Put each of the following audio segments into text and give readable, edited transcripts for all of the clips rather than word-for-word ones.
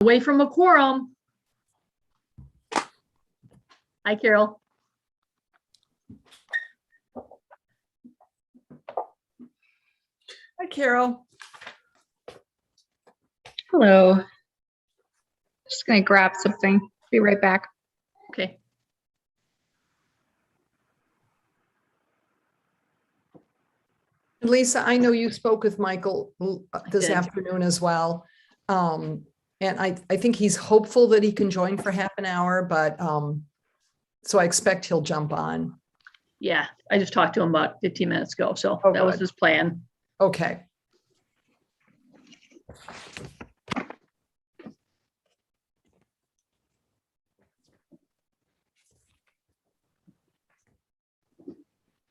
away from a quorum. Hi, Carol. Hi, Carol. Hello. Just gonna grab something. Be right back. Okay. Lisa, I know you spoke with Michael this did. afternoon as well. And I think he's hopeful that he can join for half an hour, but so I expect he'll jump on. Yeah, I just talked to him about 15 minutes ago, so Oh, that was good. his plan. Okay.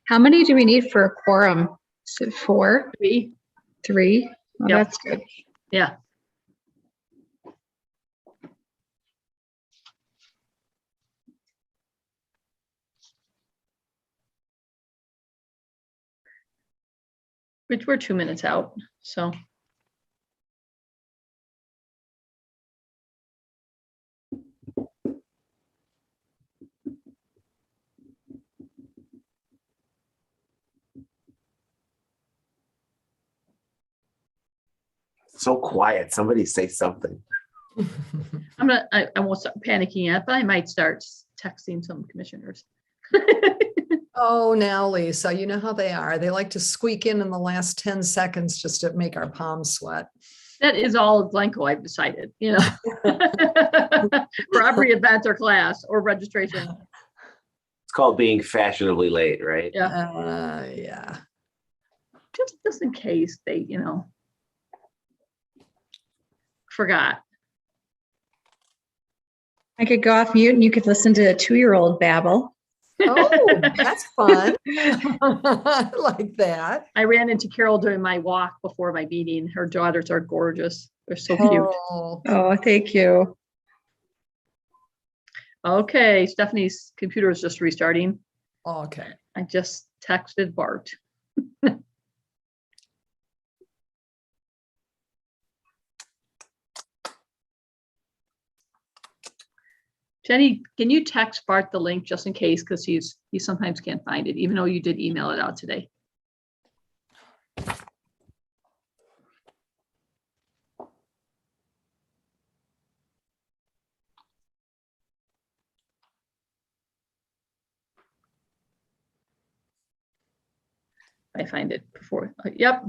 How many do we need for a quorum? Is it 4? Three. 3? Oh, Yep. that's good. Yeah. Which we're 2 minutes out, so. So quiet. Somebody say something. I won't start panicking yet, but I might start texting some commissioners. Oh, now, Lisa, you know how they are. They like to squeak in the last 10 seconds just to make our palms sweat. That is all of Glencoe, I've decided, you know. For every event or class or registration. It's called being fashionably late, right? Yeah. Yeah. Just in case they, you know, forgot. I could go off mute and you could listen to a 2-year-old babble. Oh, that's fun. I like that. I ran into Carol during my walk before my meeting. Her daughters are gorgeous. They're so cute. Oh, Oh, thank you. Okay, Stephanie's computer is just restarting. okay. I just texted Bart. Jenny, can you text Bart the link just in case, because he sometimes can't find it, even though you did email it out today. I find it before. Yep,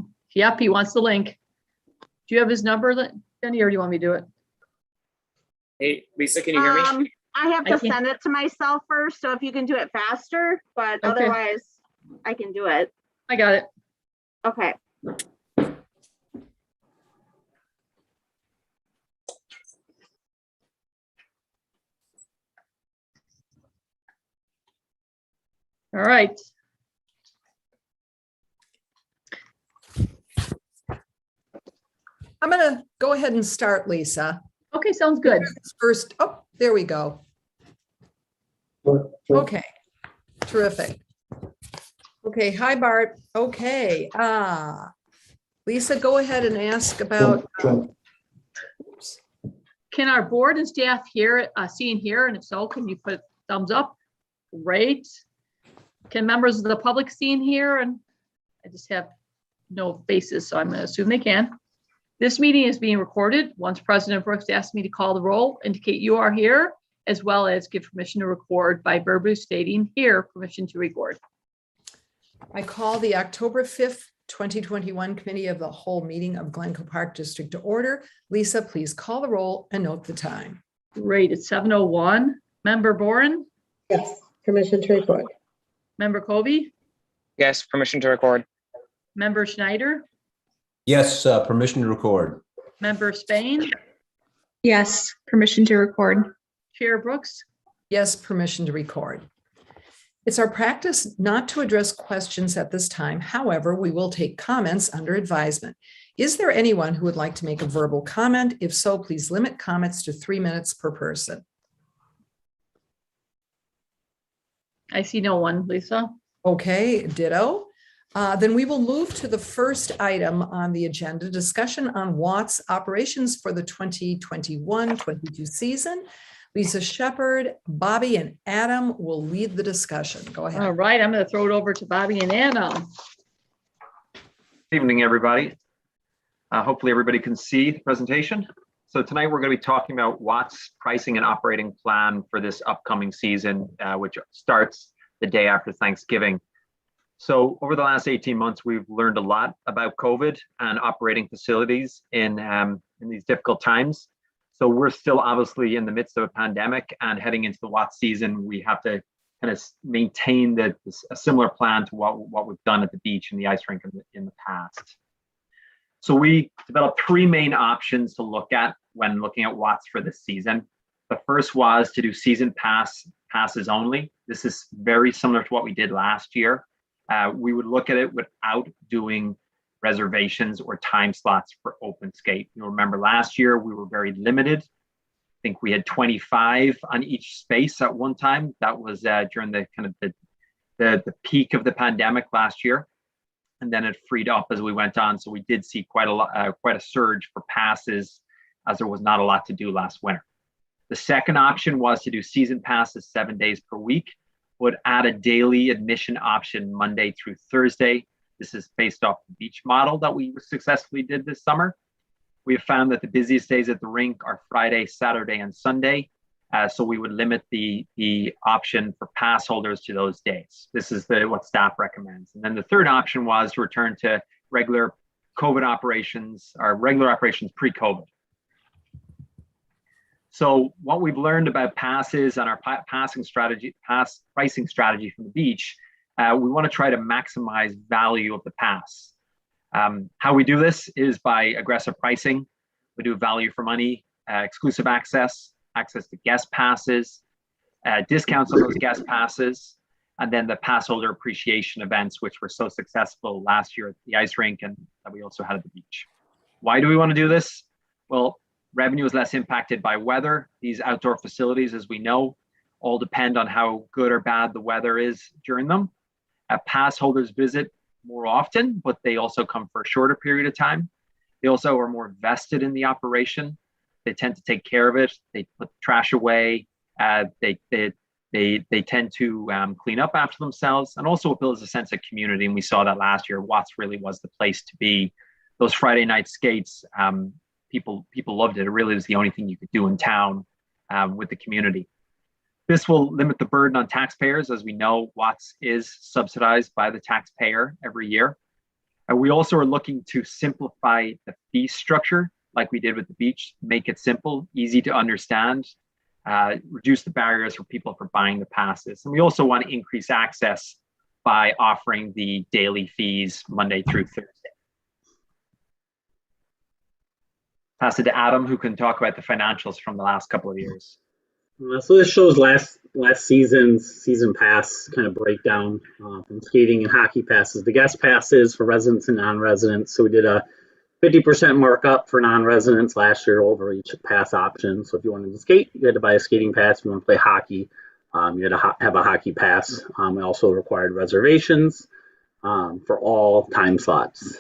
he wants the link. Do you have his number, Jenny, or do you want me to do it? Hey, Lisa, can you hear me? I have I to can't- send it to myself first, so if you can do it faster, but Okay. otherwise I can do it. I got it. Okay. All right. I'm going to go ahead and start, Lisa. Okay, sounds good. First, oh, there we go. Okay, terrific. Okay, hi, Bart. Okay, Lisa, go ahead and ask about. Can our board and staff hear, see and hear? And if so, can you put thumbs up? Great. Can members of the public see and hear? And I just have no faces, so I'm going to assume they can. This meeting is being recorded. Once President Brooks asked me to call the roll, indicate you are here, as well as give permission to record by verbally stating here, permission to record. I call the October 5th, 2021 Committee of the Whole meeting of Glencoe Park District to order. Lisa, please call the roll and note the time. Great, it's 7:01. Member Boren, Yes, permission to record. Member Kobe, Yes, permission to record. Member Schneider, Yes, permission to record. Member Spain, Yes, permission to record. Chair Brooks. Yes, permission to record. It's our practice not to address questions at this time. However, we will take comments under advisement. Is there anyone who would like to make a verbal comment? If so, please limit comments to 3 minutes per person. I see no one, Lisa. Okay, ditto. Then we will move to the first item on the agenda, discussion on Watts operations for the 2021-22 season. Lisa Shepherd, Bobby, and Adam will lead the discussion. Go All ahead. right, I'm going to throw it over to Bobby and Anna. Evening, everybody. Hopefully everybody can see the presentation. So tonight we're going to be talking about Watts pricing and operating plan for this upcoming season, which starts the day after Thanksgiving. So over the last 18 months, we've learned a lot about COVID and operating facilities in these difficult times. So we're still obviously in the midst of a pandemic, and heading into the Watts season, we have to kind of maintain a similar plan to what we've done at the beach and the ice rink in the past. So we developed three main options to look at when looking at Watts for this season. The first was to do season passes only. This is very similar to what we did last year. We would look at it without doing reservations or time slots for open skate. You'll remember last year we were very limited. I think we had 25 on each space at one time. That was during the kind of the peak of the pandemic last year, and then it freed up as we went on. So we did see quite a surge for passes, as there was not a lot to do last winter. The second option was to do season passes 7 days per week, would add a daily admission option Monday through Thursday. This is based off the beach model that we successfully did this summer. We have found that the busiest days at the rink are Friday, Saturday, and Sunday. So we would limit the option for pass holders to those days. This is what staff recommends. And then the third option was to return to regular COVID operations, or regular operations pre-COVID. So what we've learned about passes and our pricing strategy from the beach, we want to try to maximize value of the pass. How we do this is by aggressive pricing. We do value for money, exclusive access to guest passes, discounts on those guest passes, and then the pass holder appreciation events, which were so successful last year at the ice rink and that we also had at the beach. Why do we want to do this? Well, revenue is less impacted by weather. These outdoor facilities, as we know, all depend on how good or bad the weather is during them. Pass holders visit more often, but they also come for a shorter period of time. They also are more vested in the operation. They tend to take care of it. They put the trash away. They tend to clean up after themselves, and also it builds a sense of community. And we saw that last year. Watts really was the place to be. Those Friday night skates, people loved it. It really was the only thing you could do in town with the community. This will limit the burden on taxpayers. As we know, Watts is subsidized by the taxpayer every year. We also are looking to simplify the fee structure like we did with the beach, make it simple, easy to understand, reduce the barriers for people for buying the passes. And we also want to increase access by offering the daily fees Monday through Thursday. Pass it to Adam, who can talk about the financials from the last couple of years. So this shows last season's season pass kind of breakdown from skating and hockey passes. The guest passes for residents and non-residents. So we did a 50% markup for non-residents last year over each pass option. So if you wanted to skate, you had to buy a skating pass. If you want to play hockey, you had to have a hockey pass. We also required reservations for all time slots.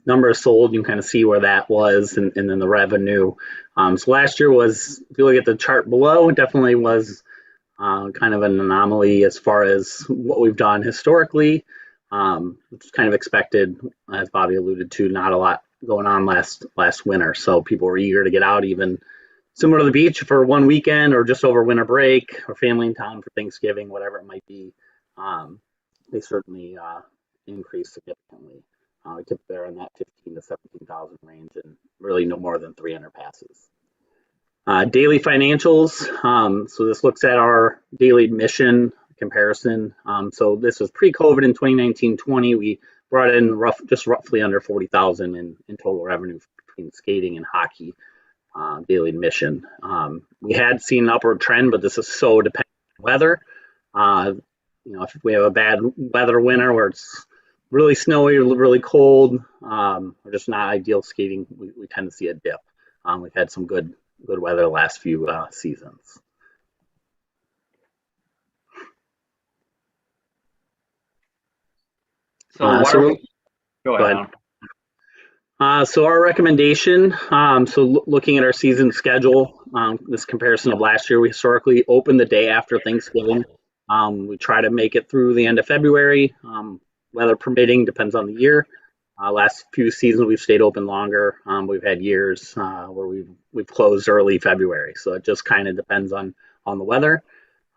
Number of sold, you can kind of see where that was, and then the revenue. So last year was, if you look at the chart below, it definitely was kind of an anomaly as far as what we've done historically, which was kind of expected, as Bobby alluded to, not a lot going on last winter. So people were eager to get out, even similar to the beach for one weekend or just over winter break or family in town for Thanksgiving, whatever it might be. They certainly increased significantly. We kept there in that 15 to 17,000 range, and really no more than 300 passes. Daily financials. So this looks at our daily admission comparison. So this was pre-COVID in 2019-20. We brought in just roughly under 40,000 in total revenue between skating and hockey daily admission. We had seen an upward trend, but this is so dependent on weather. If we have a bad weather winter where it's really snowy or really cold, or just not ideal skating, we tend to see a dip. We've had some good weather the last few seasons. So Uh, what so are we'll- we? Go go ahead. ahead. Alan. So our recommendation, looking at our season schedule, this comparison of last year, we historically open the day after Thanksgiving. We try to make it through the end of February, weather permitting, depends on the year. Last few seasons, we've stayed open longer. We've had years where we've closed early February, so it just kind of depends on the weather.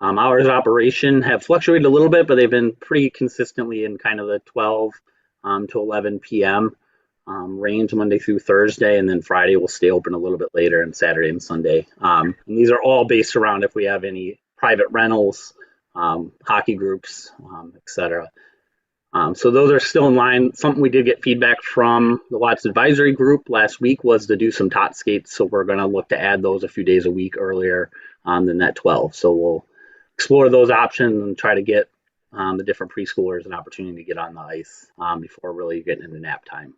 Hours of operation have fluctuated a little bit, but they've been pretty consistently in kind of the 12 to 11 p.m. Range Monday through Thursday, and then Friday we'll stay open a little bit later, and Saturday and Sunday. And these are all based around if we have any private rentals, hockey groups, etc. So those are still in line. Something we did get feedback from the Watts Advisory Group last week was to do some tot skates. So we're going to look to add those a few days a week earlier than that 12. So we'll explore those options and try to get the different preschoolers an opportunity to get on the ice before really getting into nap time.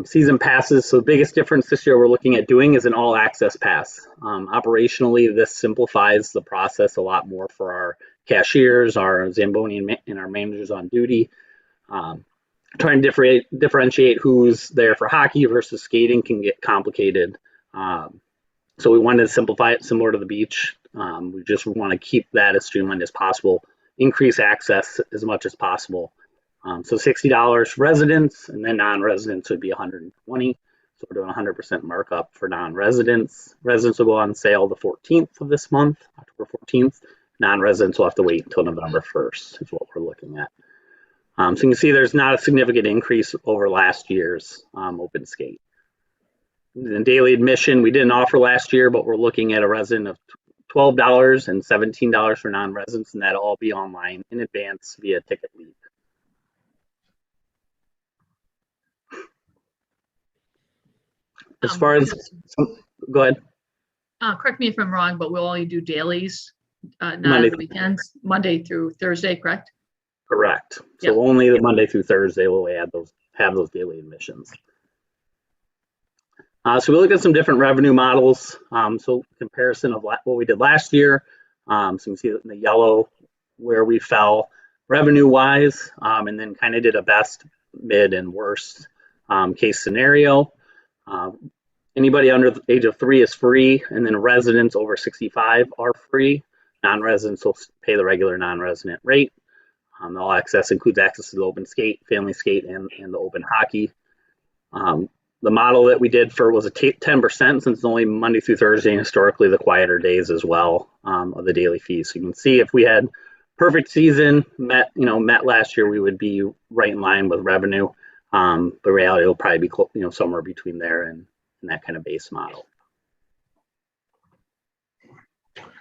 Season passes. So the biggest difference this year we're looking at doing is an all access pass. Operationally, this simplifies the process a lot more for our cashiers, our Zamboni and our managers on duty. Trying to differentiate who's there for hockey versus skating can get complicated. So we wanted to simplify it similar to the beach. We just want to keep that as streamlined as possible, increase access as much as possible. So $60 for residents, and then non-residents would be $120. So we're doing 100% markup for non-residents. Residents will go on sale the 14th of this month, October 14th. Non-residents will have to wait until November 1st is what we're looking at. So you can see there's not a significant increase over last year's open skate. The daily admission we didn't offer last year, but we're looking at a resident of $12 and $17 for non-residents, and that'll all be online in advance via Ticket Leap. As far as, go ahead. Correct me if I'm wrong, but we'll only do dailies, not Monday on the weekends, Monday through Thursday, correct? Correct. Yeah. So only the Monday through Thursday will have those daily admissions. So we looked at some different revenue models. So comparison of what we did last year. So you can see in the yellow where we fell revenue wise, and then kind of did a best, mid, and worst case scenario. Anybody under the age of 3 is free, and then residents over 65 are free. Non-residents will pay the regular non-resident rate. All access includes access to the open skate, family skate, and the open hockey. The model that we did was a 10% since it's only Monday through Thursday, and historically the quieter days as well of the daily fees. So you can see if we had perfect season met last year, we would be right in line with revenue. The reality will probably be somewhere between there and that kind of base model.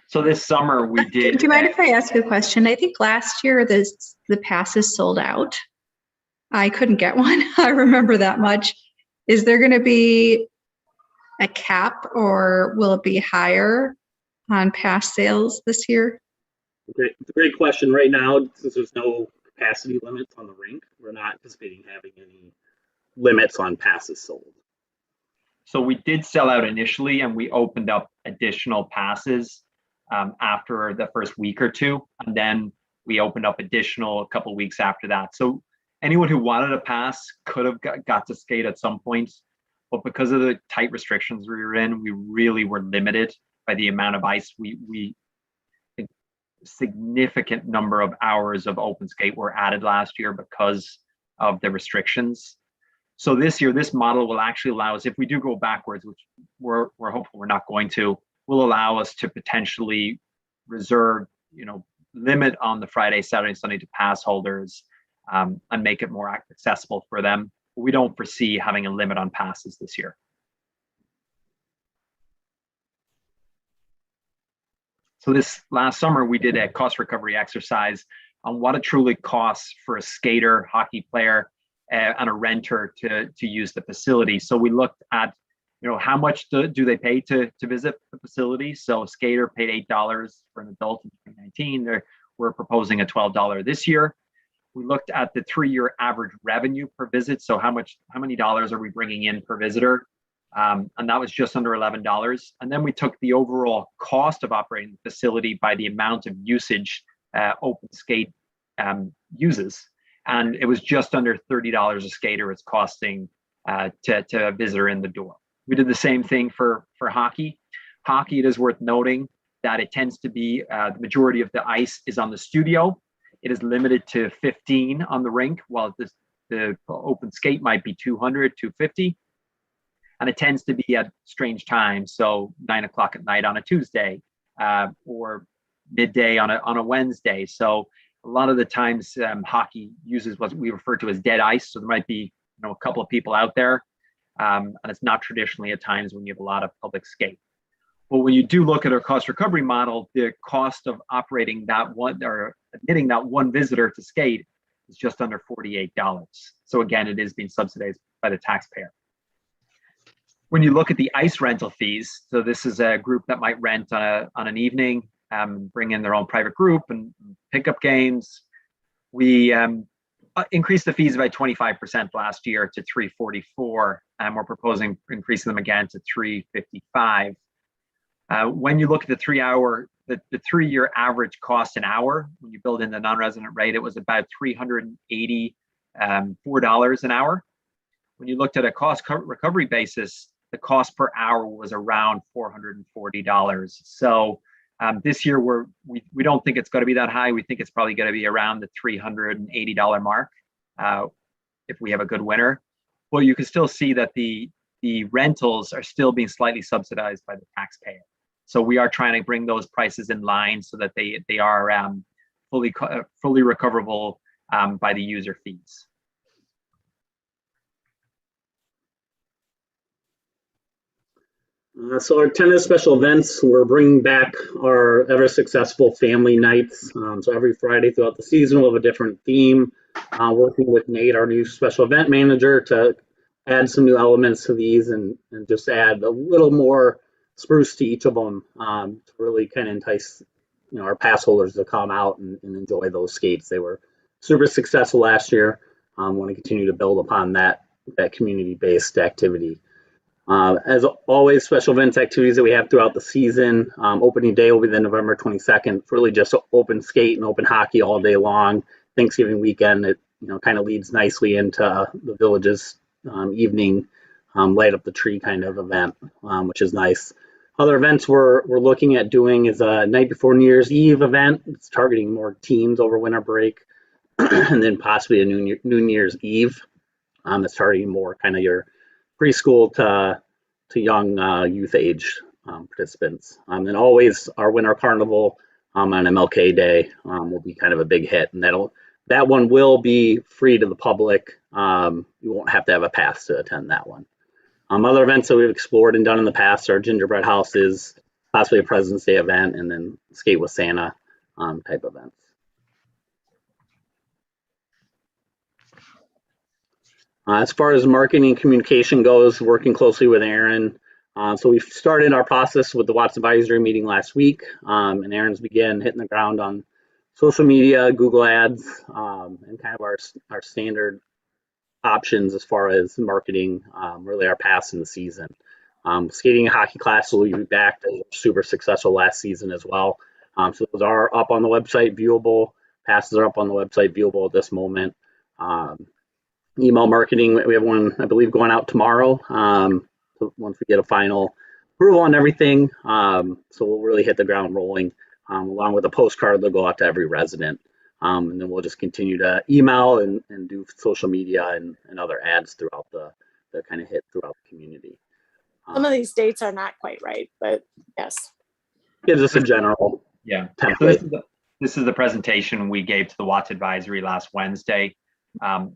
So this summer we did. Do you mind if I ask a question? I think last year the passes sold out. I couldn't get one. I remember that much. Is there going to be a cap, or will it be higher on pass sales this year? Great question. Right now, since there's no capacity limits on the rink, we're not anticipating having any limits on passes sold. So we did sell out initially, and we opened up additional passes after the first week or two, and then we opened up additional a couple of weeks after that. So anyone who wanted a pass could have got to skate at some point, but because of the tight restrictions we were in, we really were limited by the amount of ice. We significant number of hours of open skate were added last year because of the restrictions. So this year, this model will actually allow us, if we do go backwards, which we're hopeful we're not going to, will allow us to potentially reserve, limit on the Friday, Saturday, Sunday to pass holders and make it more accessible for them. We don't foresee having a limit on passes this year. So this last summer, we did a cost recovery exercise on what it truly costs for a skater, hockey player, and a renter to use the facility. So we looked at, how much do they pay to visit the facility? So a skater paid $8 for an adult in 2019. We're proposing a $12 this year. We looked at the 3-year average revenue per visit. So how many dollars are we bringing in per visitor? And that was just under $11. And then we took the overall cost of operating the facility by the amount of usage Open Skate uses. And it was just under $30 a skater it's costing to a visitor in the door. We did the same thing for hockey. Hockey, it is worth noting that it tends to be the majority of the ice is on the studio. It is limited to 15 on the rink, while the open skate might be 200, 250. And it tends to be at strange times. So 9 o'clock at night on a Tuesday or midday on a Wednesday. So a lot of the times hockey uses what we refer to as dead ice. So there might be a couple of people out there. And it's not traditionally at times when you have a lot of public skate. But when you do look at our cost recovery model, the cost of operating that one or admitting that one visitor to skate is just under $48. So again, it is being subsidized by the taxpayer. When you look at the ice rental fees, so this is a group that might rent on an evening, bring in their own private group and pick up games. We increased the fees by 25% last year to $344, and we're proposing increasing them again to $355. When you look at the 3-year average cost an hour, when you build in the non-resident rate, it was about $384 an hour. When you looked at a cost recovery basis, the cost per hour was around $440. So this year we don't think it's going to be that high. We think it's probably going to be around the $380 mark if we have a good winter. Well, you can still see that the rentals are still being slightly subsidized by the taxpayer. So we are trying to bring those prices in line so that they are fully recoverable by the user fees. So our tennis special events, we're bringing back our ever successful family nights. So every Friday throughout the season, we'll have a different theme. Working with Nate, our new special event manager, to add some new elements to these and just add a little more spruce to each of them to really kind of entice our pass holders to come out and enjoy those skates. They were super successful last year. Want to continue to build upon that community-based activity. As always, special events activities that we have throughout the season. Opening day will be the November 22nd. It's really just open skate and open hockey all day long. Thanksgiving weekend, it kind of leads nicely into the village's evening light up the tree kind of event, which is nice. Other events we're looking at doing is a night before New Year's Eve event. It's targeting more teens over winter break, and then possibly a New Year's Eve. That's targeting more kind of your preschool to young youth age participants. And always our winter carnival on MLK Day will be kind of a big hit, and that one will be free to the public. You won't have to have a pass to attend that one. Other events that we've explored and done in the past are gingerbread houses, possibly a President's Day event, and then Skate with Santa type events. As far as marketing and communication goes, working closely with Aaron. So we've started our process with the Watts Advisory meeting last week, and Aaron's began hitting the ground on social media, Google Ads, and kind of our standard options as far as marketing, really our pass in the season. Skating and hockey classes will be back. They were super successful last season as well. So those are up on the website, viewable. Passes are up on the website, viewable at this moment. Email marketing, we have one, I believe, going out tomorrow. Once we get a final approval on everything. So we'll really hit the ground rolling, along with a postcard that'll go out to every resident. And then we'll just continue to email and do social media and other ads throughout the kind of hit throughout the community. Some of these dates are not quite right, but yes. Gives us a general template. So this is the presentation we gave to the Watts Advisory last Wednesday.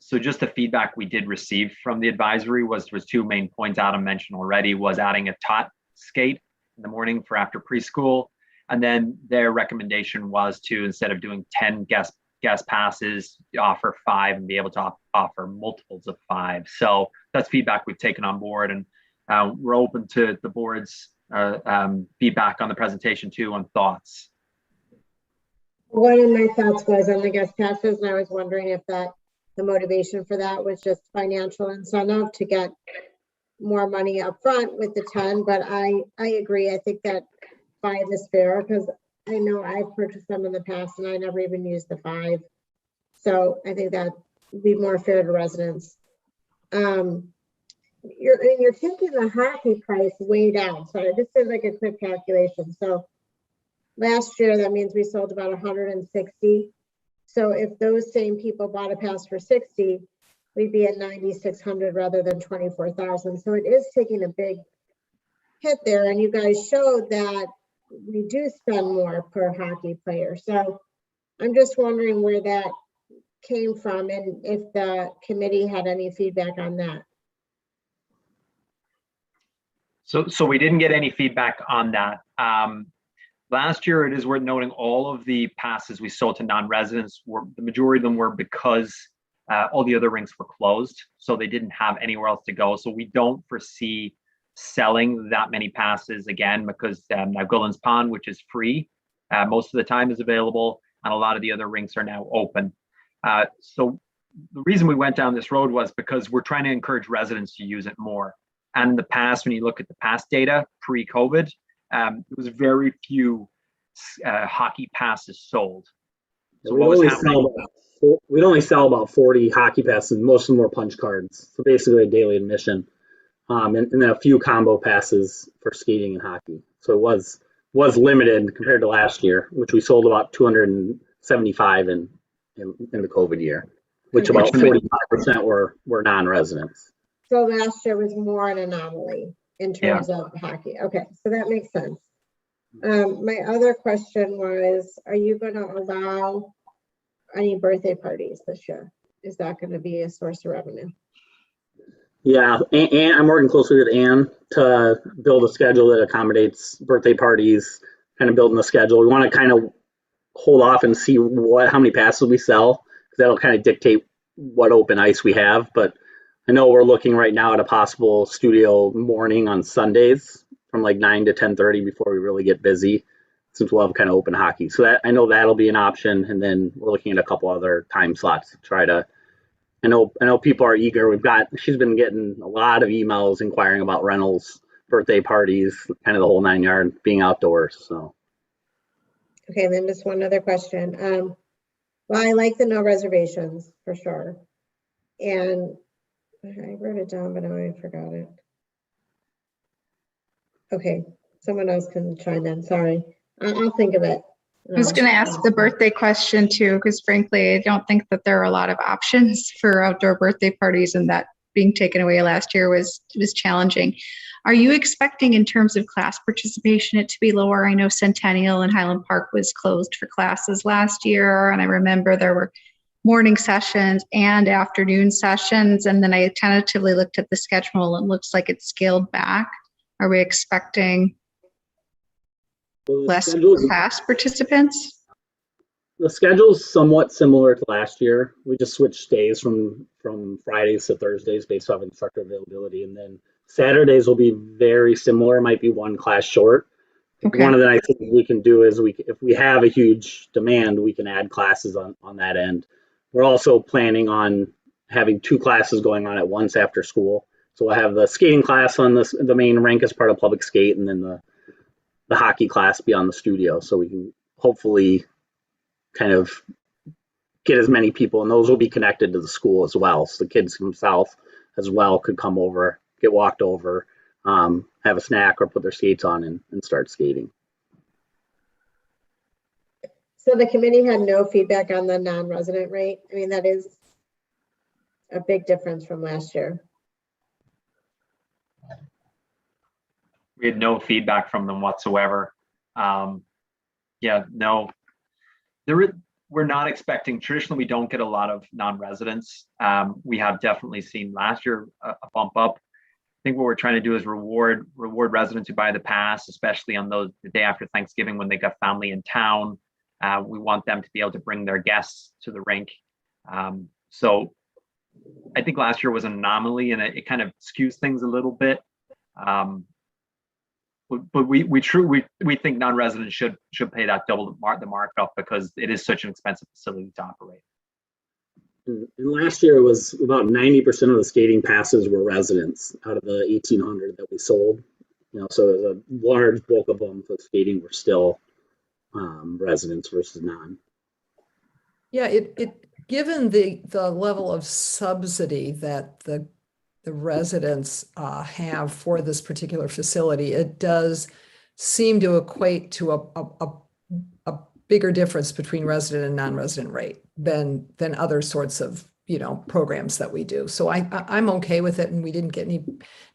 So just the feedback we did receive from the advisory was two main points Adam mentioned already, was adding a tot skate in the morning for after preschool. And then their recommendation was to, instead of doing 10 guest passes, offer 5 and be able to offer multiples of 5. So that's feedback we've taken on board, and we're open to the board's feedback on the presentation too, on thoughts. One of my thoughts was on the guest passes, and I was wondering if the motivation for that was just financial incentive to get more money up front with the 10, but I agree. I think that 5 is fair, because I know I've purchased them in the past and I never even used the 5. So I think that be more fair to residents. You're taking the hockey price way down. So I just did like a quick calculation. So last year, that means we sold about 160. So if those same people bought a pass for 60, we'd be at 9,600 rather than 24,000. So it is taking a big hit there. And you guys showed that we do spend more per hockey player. So I'm just wondering where that came from and if the committee had any feedback on that. So we didn't get any feedback on that. Last year, it is worth noting all of the passes we sold to non-residents the majority of them were because all the other rinks were closed, so they didn't have anywhere else to go. So we don't foresee selling that many passes again because now Gullens Pond, which is free, most of the time is available, and a lot of the other rinks are now open. So the reason we went down this road was because we're trying to encourage residents to use it more. And in the past, when you look at the past data pre-COVID, there was very few hockey passes sold. So we'd only sell about 40 hockey passes. Most of them were punch cards. So basically a daily admission. And then a few combo passes for skating and hockey. So it was limited compared to last year, which we sold about 275 in the COVID year, which about 45% were non-residents. So last year was more an anomaly in terms of hockey. Okay, so that makes sense. My other question was, are you going to allow any birthday parties this year? Is that going to be a source of revenue? Yeah, and I'm working closely with Ann to build a schedule that accommodates birthday parties, kind of building the schedule. We want to kind of hold off and see how many passes we sell, because that'll kind of dictate what open ice we have. But I know we're looking right now at a possible studio morning on Sundays from like 9 to 10:30 before we really get busy, since we'll have kind of open hockey. So that I know that'll be an option, and then we're looking at a couple other time slots to try to. I know people are eager. She's been getting a lot of emails inquiring about rentals, birthday parties, kind of the whole 9 yards, being outdoors. So. Okay, and then just one other question. Well, I like the no reservations for sure, and I wrote it down, but now I forgot it. Okay, someone else can chime in. Sorry, I'll think of it. I was going to ask the birthday question too, because frankly, I don't think that there are a lot of options for outdoor birthday parties, and that being taken away last year was challenging. Are you expecting, in terms of class participation, it to be lower? I know Centennial and Highland Park was closed for classes last year, and I remember there were morning sessions and afternoon sessions, and then I tentatively looked at the schedule and it looks like it's scaled back. Are we expecting less class participants? The schedule is somewhat similar to last year. We just switched days from Fridays to Thursdays based off instructor availability, and then Saturdays will be very similar. Might be one class short. Okay. One of the nice things we can do is if we have a huge demand, we can add classes on that end. We're also planning on having 2 classes going on at once after school. So we'll have the skating class on the main rink as part of public skate, and then the hockey class be on the studio. So we can hopefully kind of get as many people, and those will be connected to the school as well. So the kids from South as well could come over, get walked over, have a snack or put their skates on and start skating. So the committee had no feedback on the non-resident rate. I mean, that is a big difference from last year. We had no feedback from them whatsoever. Yeah, no. We're not expecting, traditionally we don't get a lot of non-residents. We have definitely seen last year a bump up. I think what we're trying to do is reward residents who buy the pass, especially on the day after Thanksgiving when they got family in town. We want them to be able to bring their guests to the rink. So I think last year was an anomaly, and it kind of skews things a little bit. But we think non-residents should pay that double the markup, because it is such an expensive facility to operate. And last year it was about 90% of the skating passes were residents out of the 1,800 that we sold. So a large bulk of them for skating were still residents versus non. Yeah, given the level of subsidy that the residents have for this particular facility, it does seem to equate to a bigger difference between resident and non-resident rate than other sorts of, you know, programs that we do. So I'm okay with it, and we didn't get any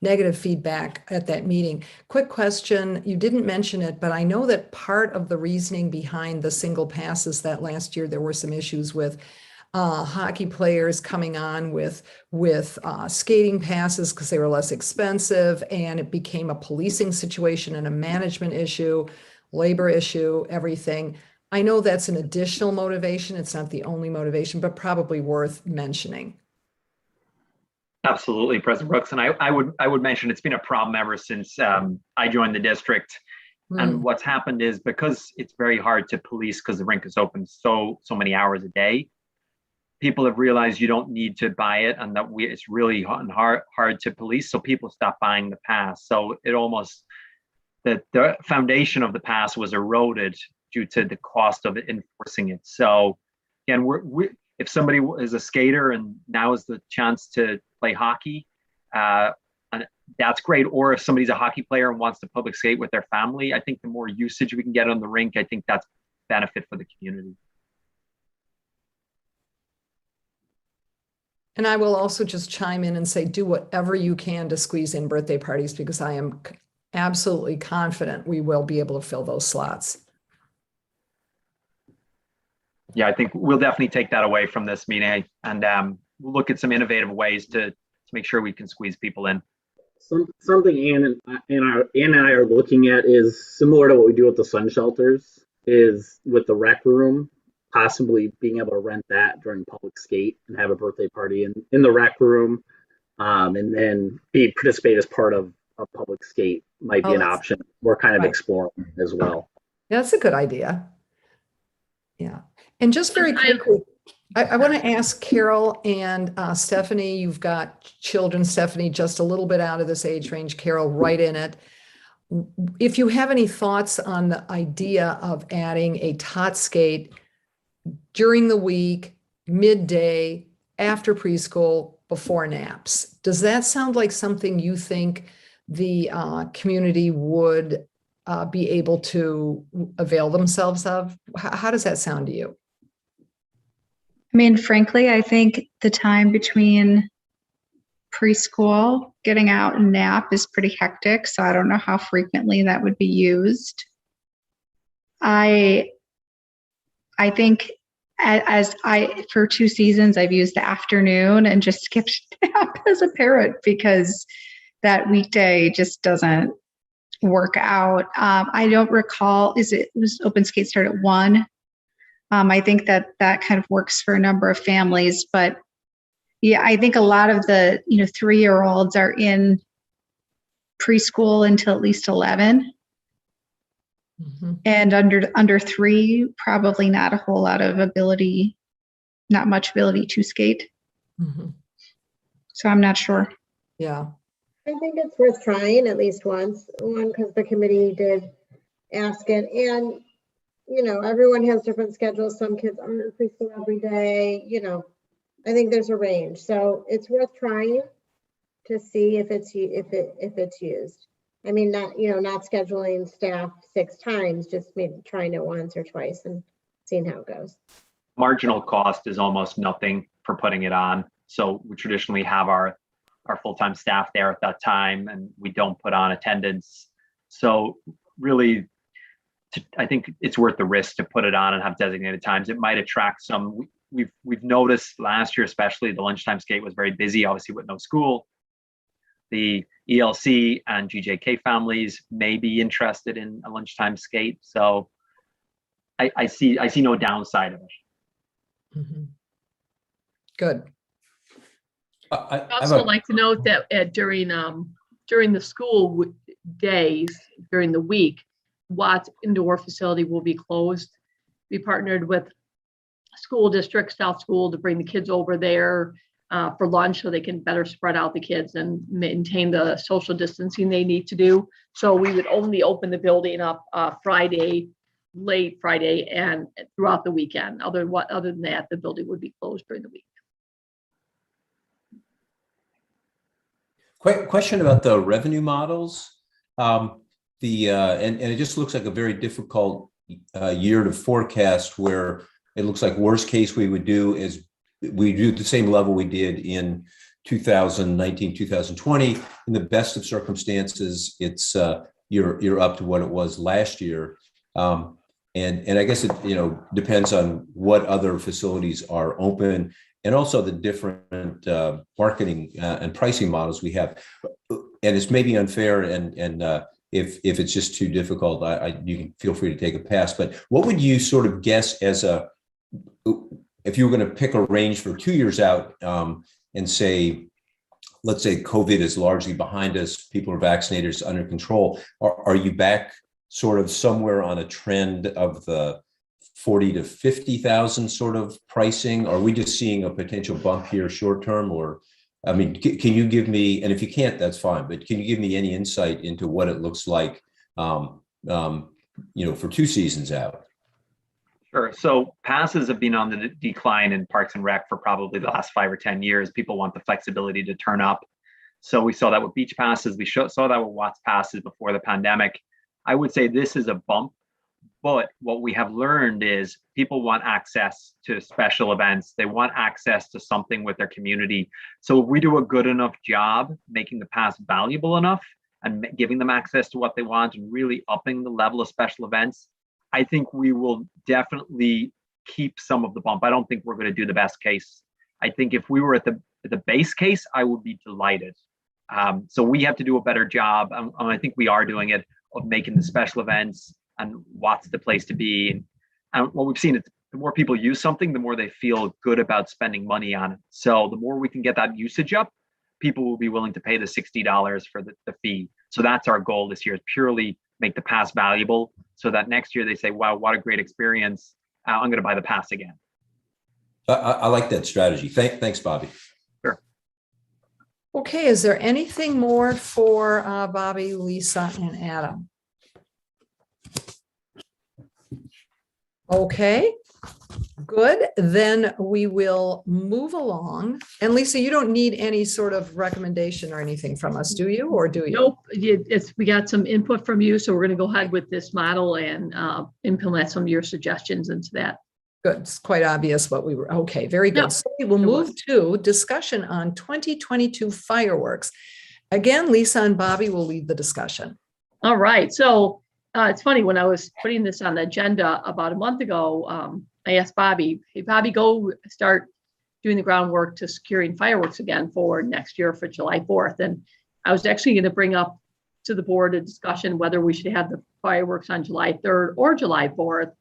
negative feedback at that meeting. Quick question, you didn't mention it, but I know that part of the reasoning behind the single passes that last year there were some issues with hockey players coming on with skating passes because they were less expensive, and it became a policing situation and a management issue, labor issue, everything. I know that's an additional motivation. It's not the only motivation, but probably worth mentioning. Absolutely, President Brooks. And I would mention it's been a problem ever since I joined the district. And what's happened is, because it's very hard to police because the rink is open so many hours a day, people have realized you don't need to buy it, and that it's really hard to police. So people stop buying the pass. So it almost, the foundation of the pass was eroded due to the cost of enforcing it. So again, if somebody is a skater and now is the chance to play hockey, and that's great. Or if somebody's a hockey player and wants to public skate with their family, I think the more usage we can get on the rink, I think that's benefit for the community. And I will also just chime in and say, do whatever you can to squeeze in birthday parties, because I am absolutely confident we will be able to fill those slots. Yeah, I think we'll definitely take that away from this meeting, and we'll look at some innovative ways to make sure we can squeeze people in. Something Ann and I are looking at is similar to what we do with the sun shelters, is with the rec room, possibly being able to rent that during public skate and have a birthday party in the rec room, and then participate as part of a public skate might be an option we're kind of exploring as well. Yeah, that's a good idea. Yeah. And just very quickly, I want to ask Carol and Stephanie, you've got children, Stephanie, just a little bit out of this age range, Carol, right in it. If you have any thoughts on the idea of adding a tot skate during the week, midday, after preschool, before naps, does that sound like something you think the community would be able to avail themselves of? How does that sound to you? I mean, frankly, I think the time between preschool, getting out and nap is pretty hectic. So I don't know how frequently that would be used. I think for 2 seasons, I've used the afternoon and just skipped nap as a parent because that weekday just doesn't work out. I don't recall, was open skate start at 1? I think that kind of works for a number of families, but yeah, I think a lot of the 3-year-olds are in preschool until at least 11. Mm-hmm. And under 3, probably not a whole lot of not much ability to skate. Mm-hmm. So I'm not sure. Yeah. I think it's worth trying at least once, because the committee did ask it. And, everyone has different schedules. Some kids aren't in preschool every day, I think there's a range. So it's worth trying to see if it's used. I mean, not scheduling staff 6 times, just maybe trying it once or twice and seeing how it goes. Marginal cost is almost nothing for putting it on. So we traditionally have our full-time staff there at that time, and we don't put on attendance. So really, I think it's worth the risk to put it on and have designated times. It might attract some. We've noticed last year, especially, the lunchtime skate was very busy, obviously with no school. The ELC and GJK families may be interested in a lunchtime skate. So I see no downside of it. Mm-hmm. Good. I'd also like to note that during the school days, during the week, Watts Indoor Facility will be closed. We partnered with school district, South School, to bring the kids over there for lunch so they can better spread out the kids and maintain the social distancing they need to do. So we would only open the building up Friday late Friday and throughout the weekend. Other than that, the building would be closed during the week. Question about the revenue models. And it just looks like a very difficult year to forecast, where it looks like worst case we would do is we do the same level we did in 2019, 2020. In the best of circumstances, it's you're up to what it was last year. And I guess it depends on what other facilities are open, and also the different marketing and pricing models we have. And it's maybe unfair, and if it's just too difficult, you can feel free to take a pass. But what would you sort of guess if you were going to pick a range for 2 years out, and say, let's say COVID is largely behind us, people are vaccinated, it's under control. Are you back sort of somewhere on a trend of the 40 to 50,000 sort of pricing? Are we just seeing a potential bump here short term? Or, I mean, can you give me, and if you can't, that's fine, but can you give me any insight into what it looks like, for 2 seasons out? Sure. So passes have been on the decline in Parks and Rec for probably the last 5 or 10 years. People want the flexibility to turn up. So we saw that with beach passes. We saw that with Watts passes before the pandemic. I would say this is a bump, but what we have learned is people want access to special events. They want access to something with their community. So if we do a good enough job making the pass valuable enough and giving them access to what they want and really upping the level of special events, I think we will definitely keep some of the bump. I don't think we're going to do the best case. I think if we were at the base case, I would be delighted. So we have to do a better job, and I think we are doing it, of making the special events and what's the place to be. And what we've seen is the more people use something, the more they feel good about spending money on it. So the more we can get that usage up, people will be willing to pay the $60 for the fee. So that's our goal this year, is purely make the pass valuable, so that next year they say, wow, what a great experience. I'm going to buy the pass again. I like that strategy. Thanks, Bobby. Sure. Okay, is there anything more for Bobby, Lisa, and Adam? Okay, good. Then we will move along. And Lisa, you don't need any sort of recommendation or anything from us, do you? Or do you? Nope. We got some input from you, so we're going to go ahead with this model and implement some of your suggestions into that. Good. It's quite obvious what we were. Okay, very good. Yeah, so we will move to discussion on 2022 fireworks. Again, Lisa and Bobby will lead the discussion. All right. So it's funny, when I was putting this on the agenda about a month ago, I asked Bobby, hey, Bobby, go start doing the groundwork to securing fireworks again for next year for July 4th. And I was actually going to bring up to the board a discussion whether we should have the fireworks on July 3rd or July 4th.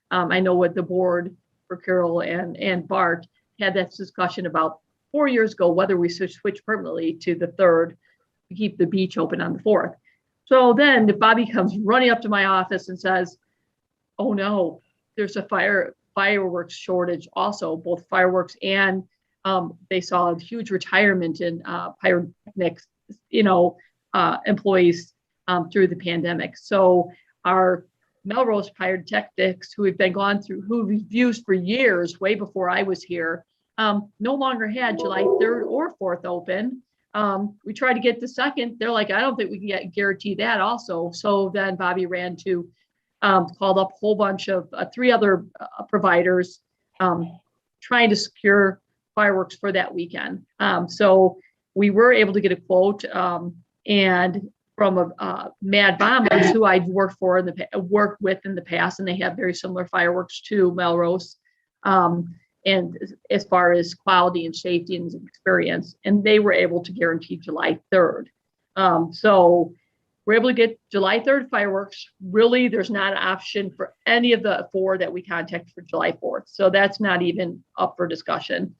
I know what the board for Carol and Bart had that discussion about 4 years ago, whether we should switch permanently to the 3rd to keep the beach open on the 4th. So then Bobby comes running up to my office and says, oh no, there's a fireworks shortage also, both fireworks and they saw a huge retirement in pyrotechnics, employees through the pandemic. So our Melrose Pyrotechnics, who we've used for years, way before I was here, no longer had July 3rd or 4th open. We tried to get the 2nd. They're like, I don't think we can guarantee that also. So then Bobby ran to called up a whole bunch of 3 other providers trying to secure fireworks for that weekend. So we were able to get a quote and from Mad Bombers, who I've worked with in the past, and they have very similar fireworks to Melrose. And as far as quality and safety and experience, and they were able to guarantee July 3rd. So we're able to get July 3rd fireworks. Really, there's not an option for any of the 4 that we contacted for July 4th. So that's not even up for discussion.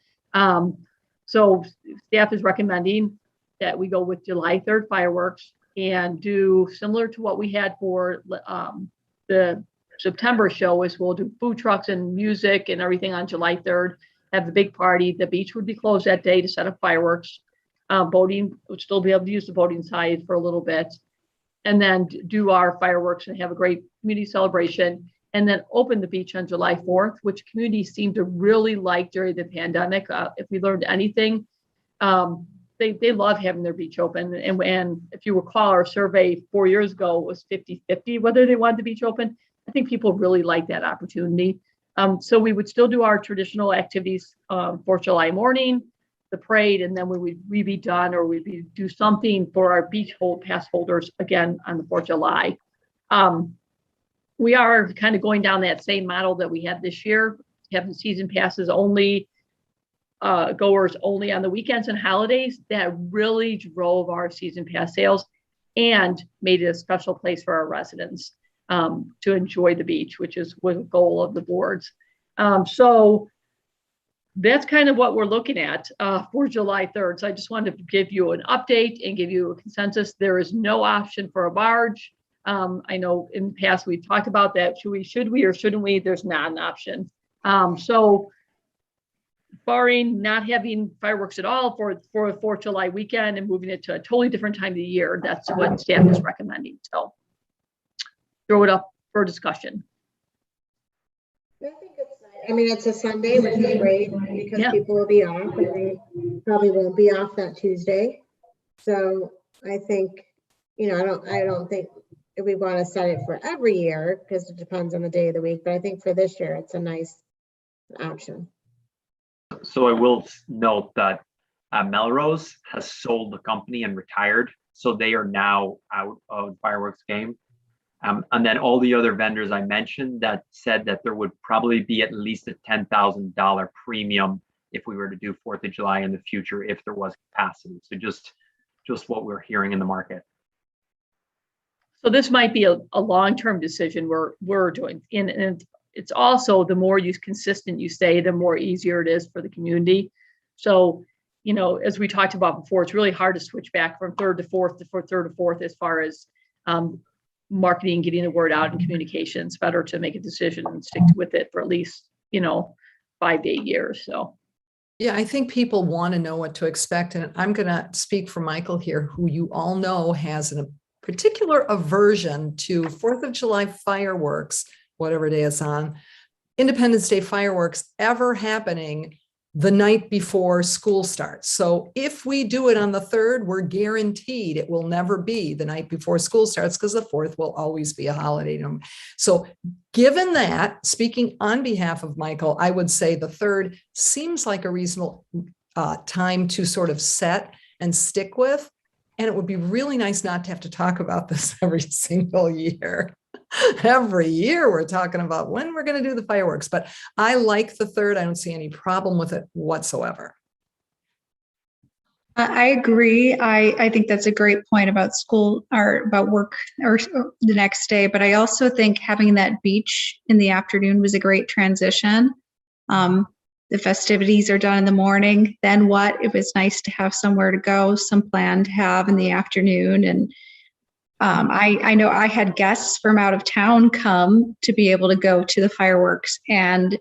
So staff is recommending that we go with July 3rd fireworks and do similar to what we had for the September show, is we'll do food trucks and music and everything on July 3rd, have the big party. The beach would be closed that day to set up fireworks. Boating would still be able to use the boating side for a little bit, and then do our fireworks and have a great community celebration and then open the beach on July 4th, which communities seem to really like during the pandemic. If we learned anything, they love having their beach open. And if you recall, our survey 4 years ago was 50-50 whether they wanted the beach open. I think people really like that opportunity. So we would still do our traditional activities for July morning, the parade, and then we'd be done, or we'd do something for our beach pass holders again on the 4th of July. We are kind of going down that same model that we had this year, having season passes only, goers only on the weekends and holidays. That really drove our season pass sales and made it a special place for our residents to enjoy the beach, which was a goal of the boards. So that's kind of what we're looking at for July 3rd. So I just wanted to give you an update and give you a consensus. There is no option for a barge. I know in the past we've talked about that. Should we or shouldn't we? There's not an option. So barring not having fireworks at all for the 4th of July weekend and moving it to a totally different time of the year, that's what staff is recommending. So throw it up for discussion. I think it's a Sunday, which is great because people will be off, and they probably won't be off that Tuesday. So I think, I don't think we want to set it for every year because it depends on the day of the week. But I think for this year, it's a nice option. So I will note that Melrose has sold the company and retired. So they are now out of the fireworks game. And then all the other vendors I mentioned that said that there would probably be at least a $10,000 premium if we were to do 4th of July in the future, if there was capacity. So just what we're hearing in the market. So this might be a long-term decision we're doing. And it's also, the more consistent you stay, the more easier it is for the community. So, as we talked about before, it's really hard to switch back from 3rd to 4th to 3rd to 4th as far as marketing, getting the word out, and communication. It's better to make a decision and stick with it for at least 5 to 8 years. So Yeah, I think people want to know what to expect. And I'm going to speak for Michael here, who you all know has a particular aversion to 4th of July fireworks, whatever day it's on, Independence Day fireworks ever happening the night before school starts. So if we do it on the 3rd, we're guaranteed it will never be the night before school starts, because the 4th will always be a holiday. So given that, speaking on behalf of Michael, I would say the 3rd seems like a reasonable time to sort of set and stick with. And it would be really nice not to have to talk about this every single year. Every year we're talking about when we're going to do the fireworks, but I like the 3rd. I don't see any problem with it whatsoever. I agree. I think that's a great point about school or about work or the next day. But I also think having that beach in the afternoon was a great transition. The festivities are done in the morning. Then what? It was nice to have somewhere to go, some plan to have in the afternoon. And I know I had guests from out of town come to be able to go to the fireworks and,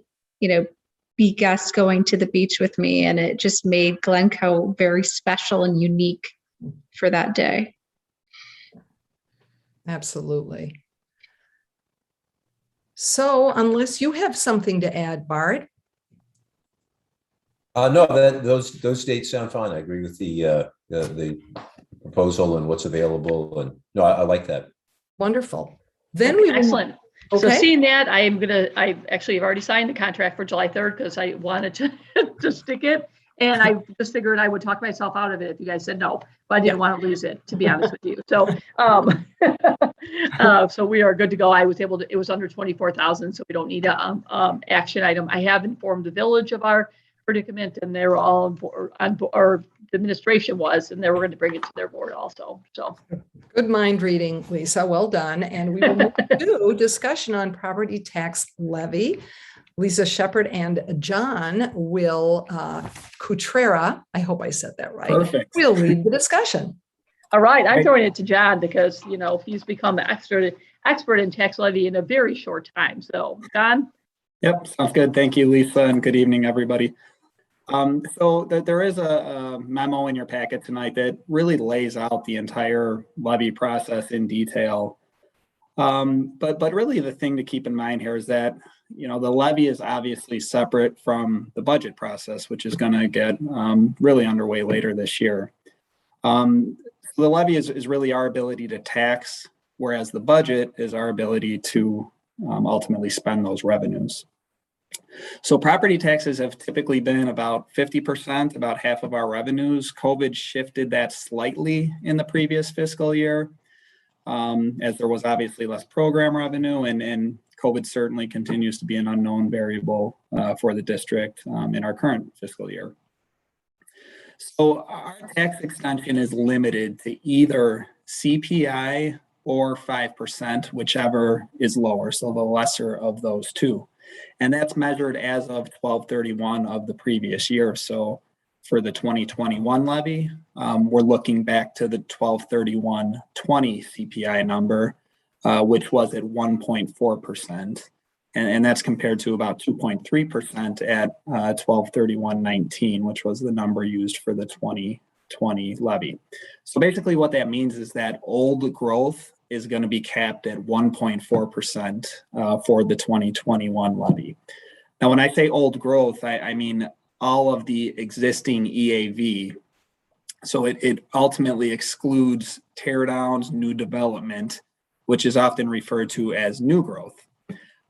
be guests going to the beach with me. And it just made Glencoe very special and unique for that day. Absolutely. So unless you have something to add, Bart. No, those dates sound fine. I agree with the proposal and what's available, and no, I like that. Wonderful. Then we will, excellent. okay. So seeing that, I actually have already signed the contract for July 3rd because I wanted to stick it, and I just figured I would talk myself out of it if you guys said no, but I didn't want to lose it, to be honest with you. So so we are good to go. I was able to. It was under 24,000, so we don't need a action item. I have informed the village of our predicament, and they were all on board, or the administration was, and they were going to bring it to their board also. So good mind reading, Lisa. Well done. And we will move to discussion on property tax levy. Lisa Shepherd and John will Cutrera, I hope I said that right. Perfect. We'll lead the discussion. All right, I'm throwing it to John because he's become the expert in tax levy in a very short time. So John. Yep, sounds good. Thank you, Lisa, and good evening, everybody. So there is a memo in your packet tonight that really lays out the entire levy process in detail. But really the thing to keep in mind here is that, you know, the levy is obviously separate from the budget process, which is going to get really underway later this year. The levy is really our ability to tax, whereas the budget is our ability to ultimately spend those revenues. So property taxes have typically been about 50%, about half of our revenues. COVID shifted that slightly in the previous fiscal year, as there was obviously less program revenue, and COVID certainly continues to be an unknown variable for the district in our current fiscal year. So our tax extension is limited to either CPI or 5%, whichever is lower, so the lesser of those two. And that's measured as of 12/31 of the previous year. So for the 2021 levy, we're looking back to the 12/31/20 CPI number, which was at 1.4%. And that's compared to about 2.3% at 12/31/19, which was the number used for the 2020 levy. So basically what that means is that old growth is going to be capped at 1.4% for the 2021 levy. Now, when I say old growth, I mean all of the existing EAV. So it ultimately excludes tear downs, new development, which is often referred to as new growth.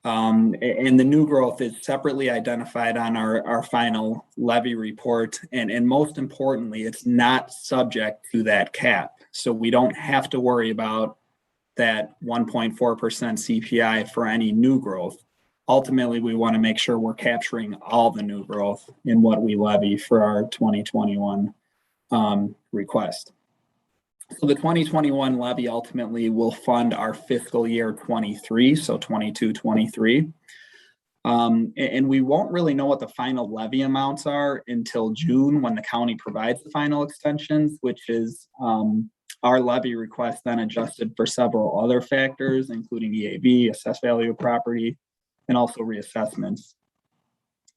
And the new growth is separately identified on our final levy report. And most importantly, it's not subject to that cap. So we don't have to worry about that 1.4% CPI for any new growth. Ultimately, we want to make sure we're capturing all the new growth in what we levy for our 2021 request. So the 2021 levy ultimately will fund our fiscal year 23, so 22-23. And we won't really know what the final levy amounts are until June, when the county provides the final extensions, which is our levy request then adjusted for several other factors, including EAV, assessed value of property, and also reassessments.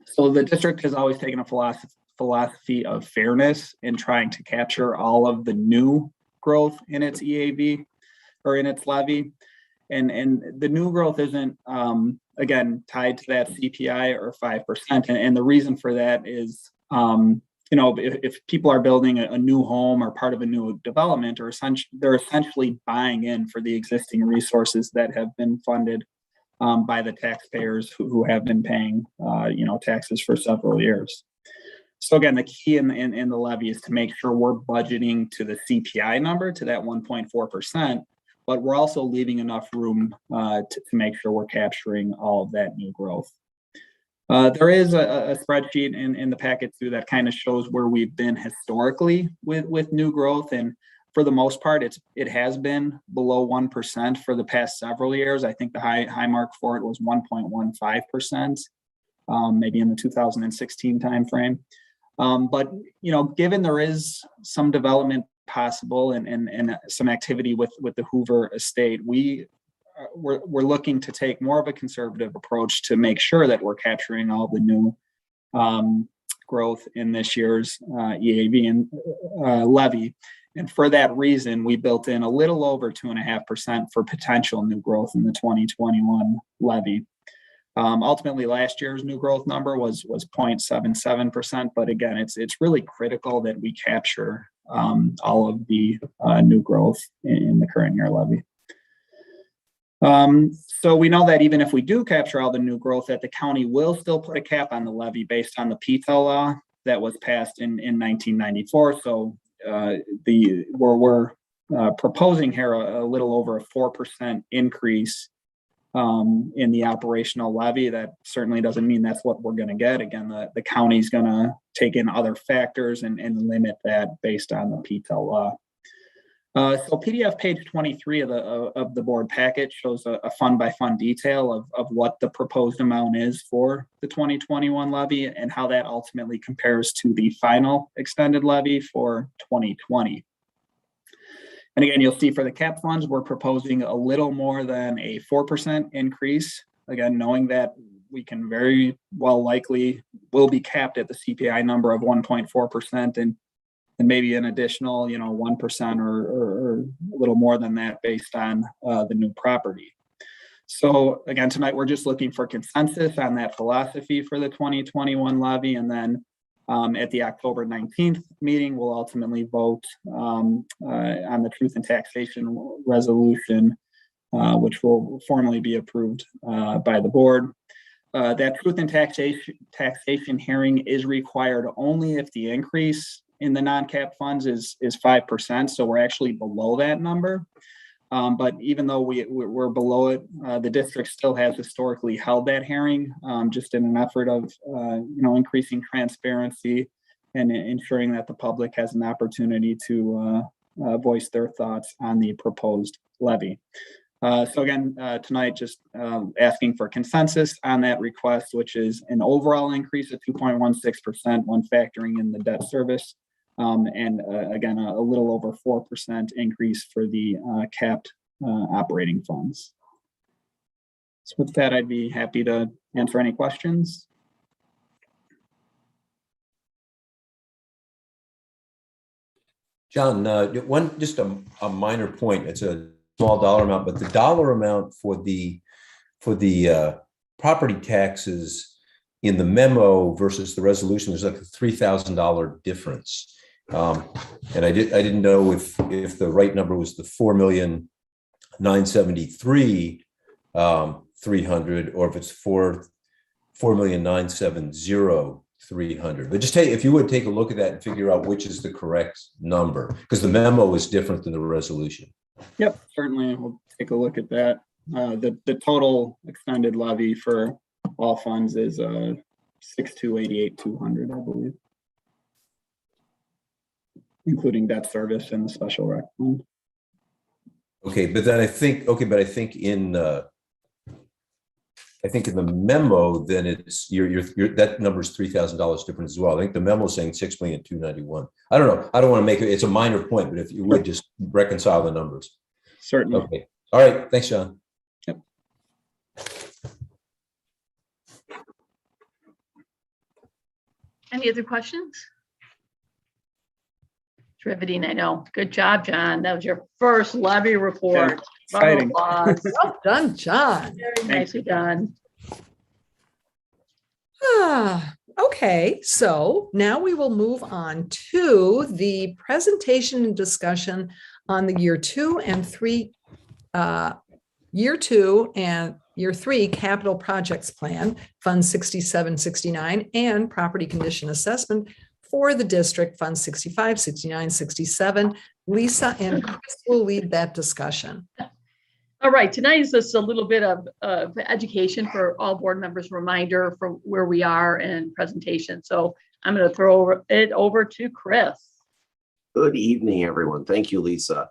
So the district has always taken a philosophy of fairness in trying to capture all of the new growth in its EAV or in its levy. And the new growth isn't, again, tied to that CPI or 5%. And the reason for that is, you know, if people are building a new home or part of a new development, or they're essentially buying in for the existing resources that have been funded by the taxpayers who have been paying, you know, taxes for several years. So again, the key in the levy is to make sure we're budgeting to the CPI number, to that 1.4%, but we're also leaving enough room to make sure we're capturing all of that new growth. There is a spreadsheet in the packet too that kind of shows where we've been historically with new growth, and for the most part, it has been below 1% for the past several years. I think the high mark for it was 1.15%, maybe in the 2016 timeframe. But you know, given there is some development possible and some activity with the Hoover estate, we're looking to take more of a conservative approach to make sure that we're capturing all the new growth in this year's EAV and levy. And for that reason, we built in a little over 2.5% for potential new growth in the 2021 levy. Ultimately, last year's new growth number was 0.77%, but again, it's really critical that we capture all of the new growth in the current year levy. So we know that even if we do capture all the new growth, that the county will still put a cap on the levy based on the PTEL law that was passed in 1994. So we're proposing here a little over a 4% increase in the operational levy. That certainly doesn't mean that's what we're going to get. Again, the county's going to take in other factors and limit that based on the PTEL law. So PDF page 23 of the board packet shows a fund by fund detail of what the proposed amount is for the 2021 levy and how that ultimately compares to the final extended levy for 2020. And again, you'll see for the cap funds, we're proposing a little more than a 4% increase. Again, knowing that we can very well likely will be capped at the CPI number of 1.4% and maybe an additional, 1% or a little more than that based on the new property. So again, tonight, we're just looking for consensus on that philosophy for the 2021 levy. And then at the October 19th meeting, we'll ultimately vote on the truth and taxation resolution, which will formally be approved by the board. That truth and taxation hearing is required only if the increase in the non-cap funds is 5%. So we're actually below that number. But even though we're below it, the district still has historically held that hearing, just in an effort of increasing transparency and ensuring that the public has an opportunity to voice their thoughts on the proposed levy. So again, tonight, just asking for consensus on that request, which is an overall increase of 2.16% when factoring in the debt service. And again, a little over 4% increase for the capped operating funds. So with that, I'd be happy to answer any questions. John, just a minor point. It's a small dollar amount, but the dollar amount for the property taxes in the memo versus the resolution, there's like a $3,000 difference. And I didn't know if the right number was the 4,973,300 or if it's 4,970,300. But just if you would take a look at that and figure out which is the correct number, because the memo is different than the resolution. Yep, certainly. We'll take a look at that. The total extended levy for all funds is 6,288,200, I believe, including debt service and the special rec fund. Okay, but then I think in the memo, then it's that number is $3,000 different as well. I think the memo is saying 6,291,000. I don't know. I don't want to make it. It's a minor point, but if you would just reconcile the numbers. Certainly. Okay. All right. Thanks, John. Yep. Any other questions? It's riveting, I know. Good job, John. That was your first levy report. Exciting. Well done, John. Very nicely done. Okay, so now we will move on to the presentation and discussion on the year 2 and year 3 capital projects plan, Fund 6769, and property condition assessment for the district, Fund 65, 69, 67. Lisa and Chris will lead that discussion. All right, tonight is just a little bit of education for all board members, reminder for where we are in presentation. So I'm going to throw it over to Chris. Good evening, everyone. Thank you, Lisa.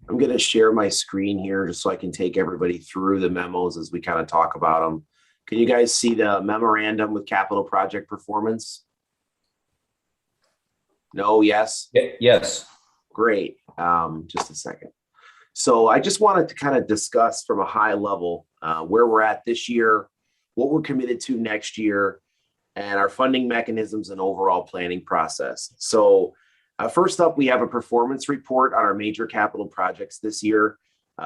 I'm going to share my screen here just so I can take everybody through the memos as we kind of talk about them. Can you guys see the memorandum with capital project performance? No, yes? Yes. Great. Just a second. So I just wanted to kind of discuss from a high level where we're at this year, what we're committed to next year, and our funding mechanisms and overall planning process. So first up, we have a performance report on our major capital projects this year.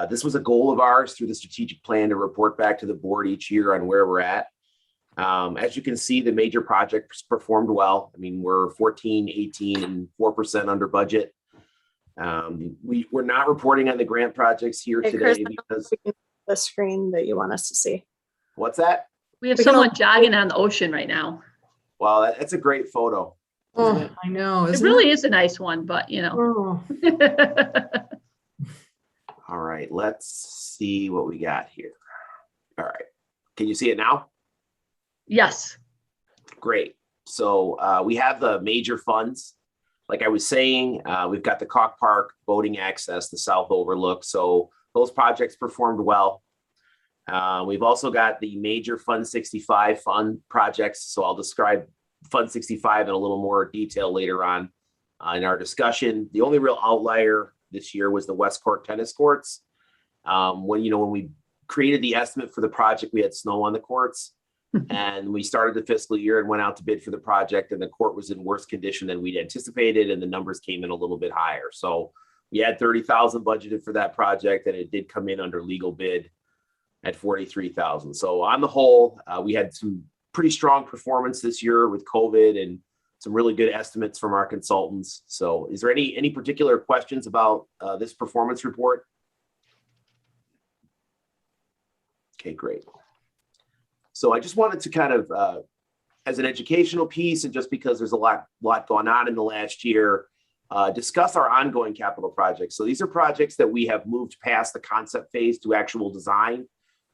This was a goal of ours through the strategic plan to report back to the board each year on where we're at. As you can see, the major projects performed well. I mean, we're 14, 18, and 4% under budget. We're not reporting on the grant projects here Hey, today Chris, because the screen that you want us to see. what's that? We have someone jogging on the ocean right now. Well, that's a great photo. Oh, I know. It really is a nice one, but you know. All right, let's see what we got here. All right, can you see it now? Yes. Great. So we have the major funds. Like I was saying, we've got the Caulk Park, boating access, the South Overlook. So those projects performed well. We've also got the major Fund 65 fund projects. So I'll describe Fund 65 in a little more detail later on in our discussion. The only real outlier this year was the West Court tennis courts. When we created the estimate for the project, we had snow on the courts. And we started the fiscal year and went out to bid for the project, and the court was in worse condition than we'd anticipated, and the numbers came in a little bit higher. So we had $30,000 budgeted for that project, and it did come in under legal bid. at 43,000. So on the whole, we had some pretty strong performance this year with COVID and some really good estimates from our consultants. So is there any particular questions about this performance report? Okay, great. So I just wanted to kind of, as an educational piece, and just because there's a lot going on in the last year, discuss our ongoing capital projects. So these are projects that we have moved past the concept phase to actual design,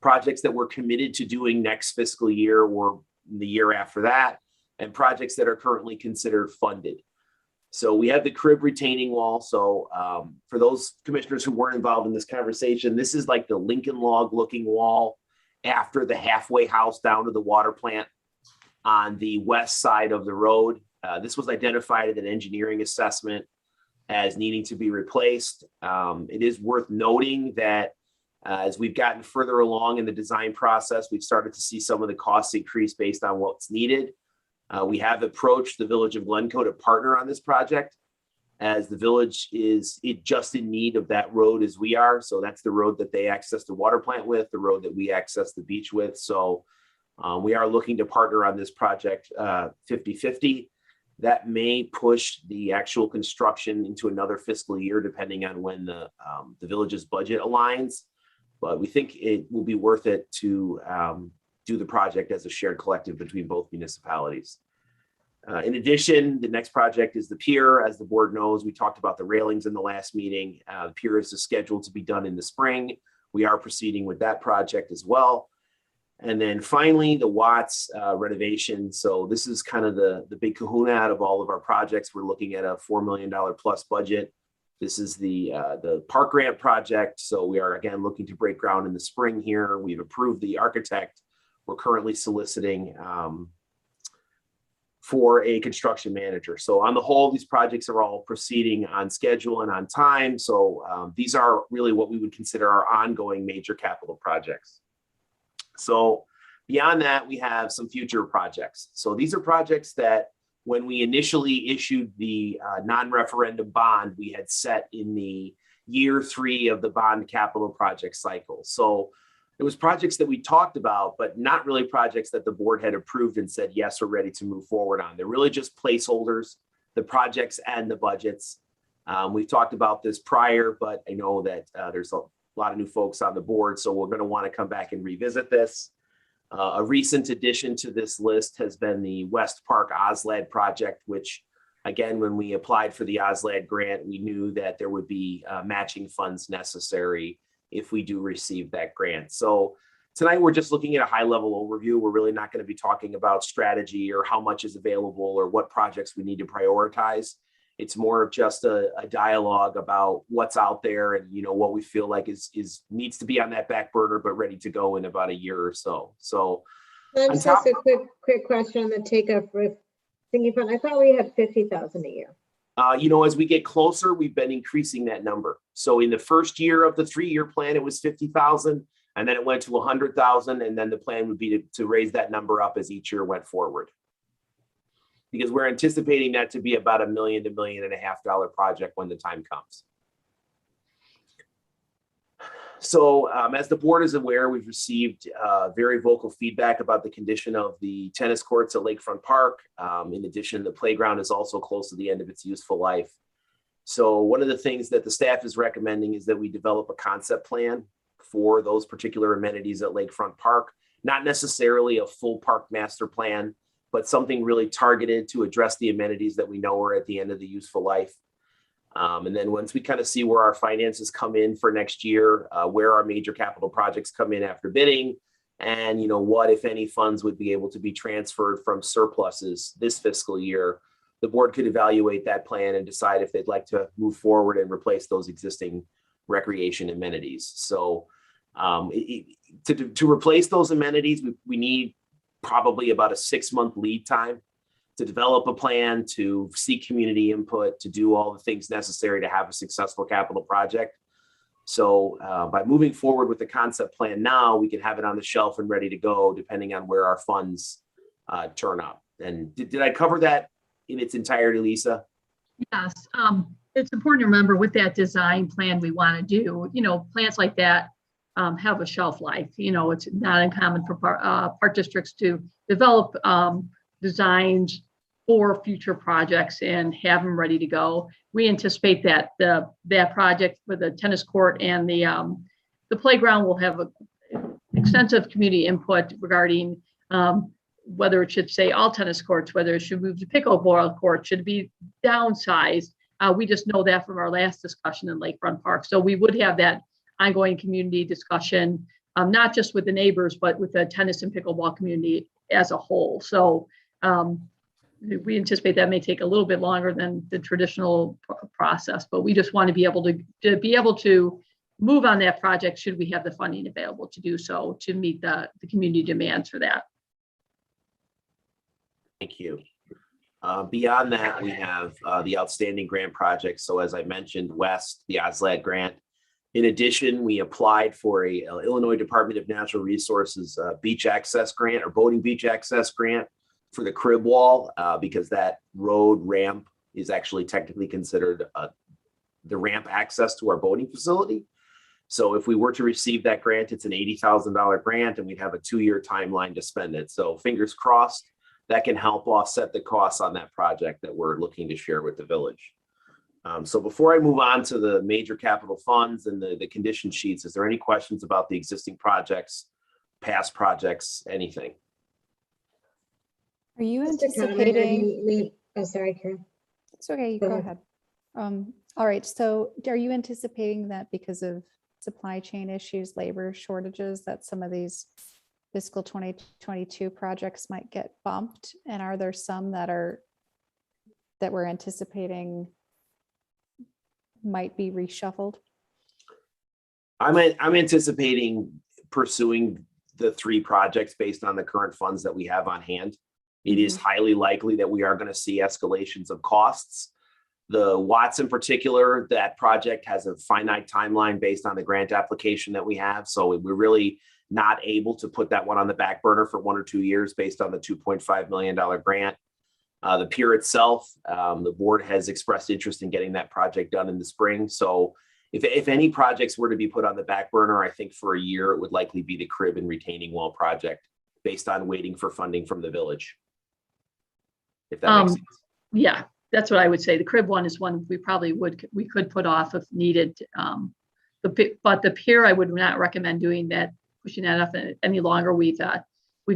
projects that we're committed to doing next fiscal year or the year after that, and projects that are currently considered funded. So we have the crib retaining wall. So for those commissioners who weren't involved in this conversation, this is like the Lincoln log looking wall after the halfway house down to the water plant on the west side of the road. This was identified at an engineering assessment as needing to be replaced. It is worth noting that as we've gotten further along in the design process, we've started to see some of the costs increase based on what's needed. We have approached the Village of Glencoe to partner on this project, as the village is just in need of that road as we are. So that's the road that they access the water plant with, the road that we access the beach with. So we are looking to partner on this project 50-50. That may push the actual construction into another fiscal year, depending on when the village's budget aligns. But we think it will be worth it to do the project as a shared collective between both municipalities. In addition, the next project is the pier. As the board knows, we talked about the railings in the last meeting. The pier is scheduled to be done in the spring. We are proceeding with that project as well. And then finally, the Watts renovation. So this is kind of the big kahuna out of all of our projects. We're looking at a $4 million plus budget. This is the park grant project. So we are again looking to break ground in the spring here. We've approved the architect. We're currently soliciting for a construction manager. So on the whole, these projects are all proceeding on schedule and on time. So these are really what we would consider our ongoing major capital projects. So beyond that, we have some future projects. So these are projects that when we initially issued the non-referendum bond, we had set in the year 3 of the bond capital project cycle. So it was projects that we talked about, but not really projects that the board had approved and said, yes, we're ready to move forward on. They're really just placeholders, the projects and the budgets. We've talked about this prior, but I know that there's a lot of new folks on the board, so we're going to want to come back and revisit this. A recent addition to this list has been the West Park OSLAD project, which again, when we applied for the OSLAD grant, we knew that there would be matching funds necessary if we do receive that grant. So tonight we're just looking at a high level overview. We're really not going to be talking about strategy or how much is available or what projects we need to prioritize. It's more of just a dialogue about what's out there and, you know, what we feel like is needs to be on that back burner, but ready to go in about a year or so. So Just a quick question on the takeoff roof thinking fund. I thought we had 50,000 a year. You know, as we get closer, we've been increasing that number. So in the first year of the 3-year plan, it was 50,000, and then it went to 100,000, and then the plan would be to raise that number up as each year went forward. Because we're anticipating that to be about $1 million to $1.5 million project when the time comes. So as the board is aware, we've received very vocal feedback about the condition of the tennis courts at Lakefront Park. In addition, the playground is also close to the end of its useful life. So one of the things that the staff is recommending is that we develop a concept plan for those particular amenities at Lakefront Park, not necessarily a full park master plan, but something really targeted to address the amenities that we know are at the end of the useful life. And then once we kind of see where our finances come in for next year, where our major capital projects come in after bidding, and, you know, what, if any, funds would be able to be transferred from surpluses this fiscal year, the board could evaluate that plan and decide if they'd like to move forward and replace those existing recreation amenities. So to replace those amenities, we need probably about a 6-month lead time to develop a plan, to seek community input, to do all the things necessary to have a successful capital project. So by moving forward with the concept plan now, we can have it on the shelf and ready to go, depending on where our funds turn up. And did I cover that in its entirety, Lisa? Yes. It's important to remember with that design plan we want to do, you know, plans like that have a shelf life. You know, it's not uncommon for park districts to develop designs for future projects and have them ready to go. We anticipate that that project for the tennis court and the playground will have extensive community input regarding whether it should say all tennis courts, whether it should move to pickleball court, should it be downsized. We just know that from our last discussion in Lakefront Park. So we would have that ongoing community discussion, not just with the neighbors, but with the tennis and pickleball community as a whole. So we anticipate that may take a little bit longer than the traditional process, but we just want to be able to move on that project should we have the funding available to do so, to meet the community demands for that. Thank you. Beyond that, we have the outstanding grant projects. So as I mentioned, West, the OSLAD grant. In addition, we applied for a Illinois Department of Natural Resources beach access grant or boating beach access grant for the crib wall because that road ramp is actually technically considered the ramp access to our boating facility. So if we were to receive that grant, it's an $80,000 grant and we'd have a 2-year timeline to spend it. So fingers crossed, that can help offset the costs on that project that we're looking to share with the village. So before I move on to the major capital funds and the condition sheets, is there any questions about the existing projects, past projects, anything? Are you Just a comment, I anticipating? didn't leave- Oh, sorry, Karen. It's okay, Go go ahead. ahead. All right, so are you anticipating that because of supply chain issues, labor shortages, that some of these fiscal 2022 projects might get bumped? And are there some that we're anticipating might be reshuffled? I'm anticipating pursuing the 3 projects based on the current funds that we have on hand. It is highly likely that we are going to see escalations of costs. The Watts in particular, that project has a finite timeline based on the grant application that we have. So we're really not able to put that one on the back burner for 1 or 2 years based on the $2.5 million grant. The pier itself, the board has expressed interest in getting that project done in the spring. So if any projects were to be put on the back burner, I think for a year, it would likely be the crib and retaining wall project based on waiting for funding from the village. If that makes sense. Yeah, that's what I would say. The crib one is one we could put off if needed. But the pier, I would not recommend doing that, pushing that up any longer. We've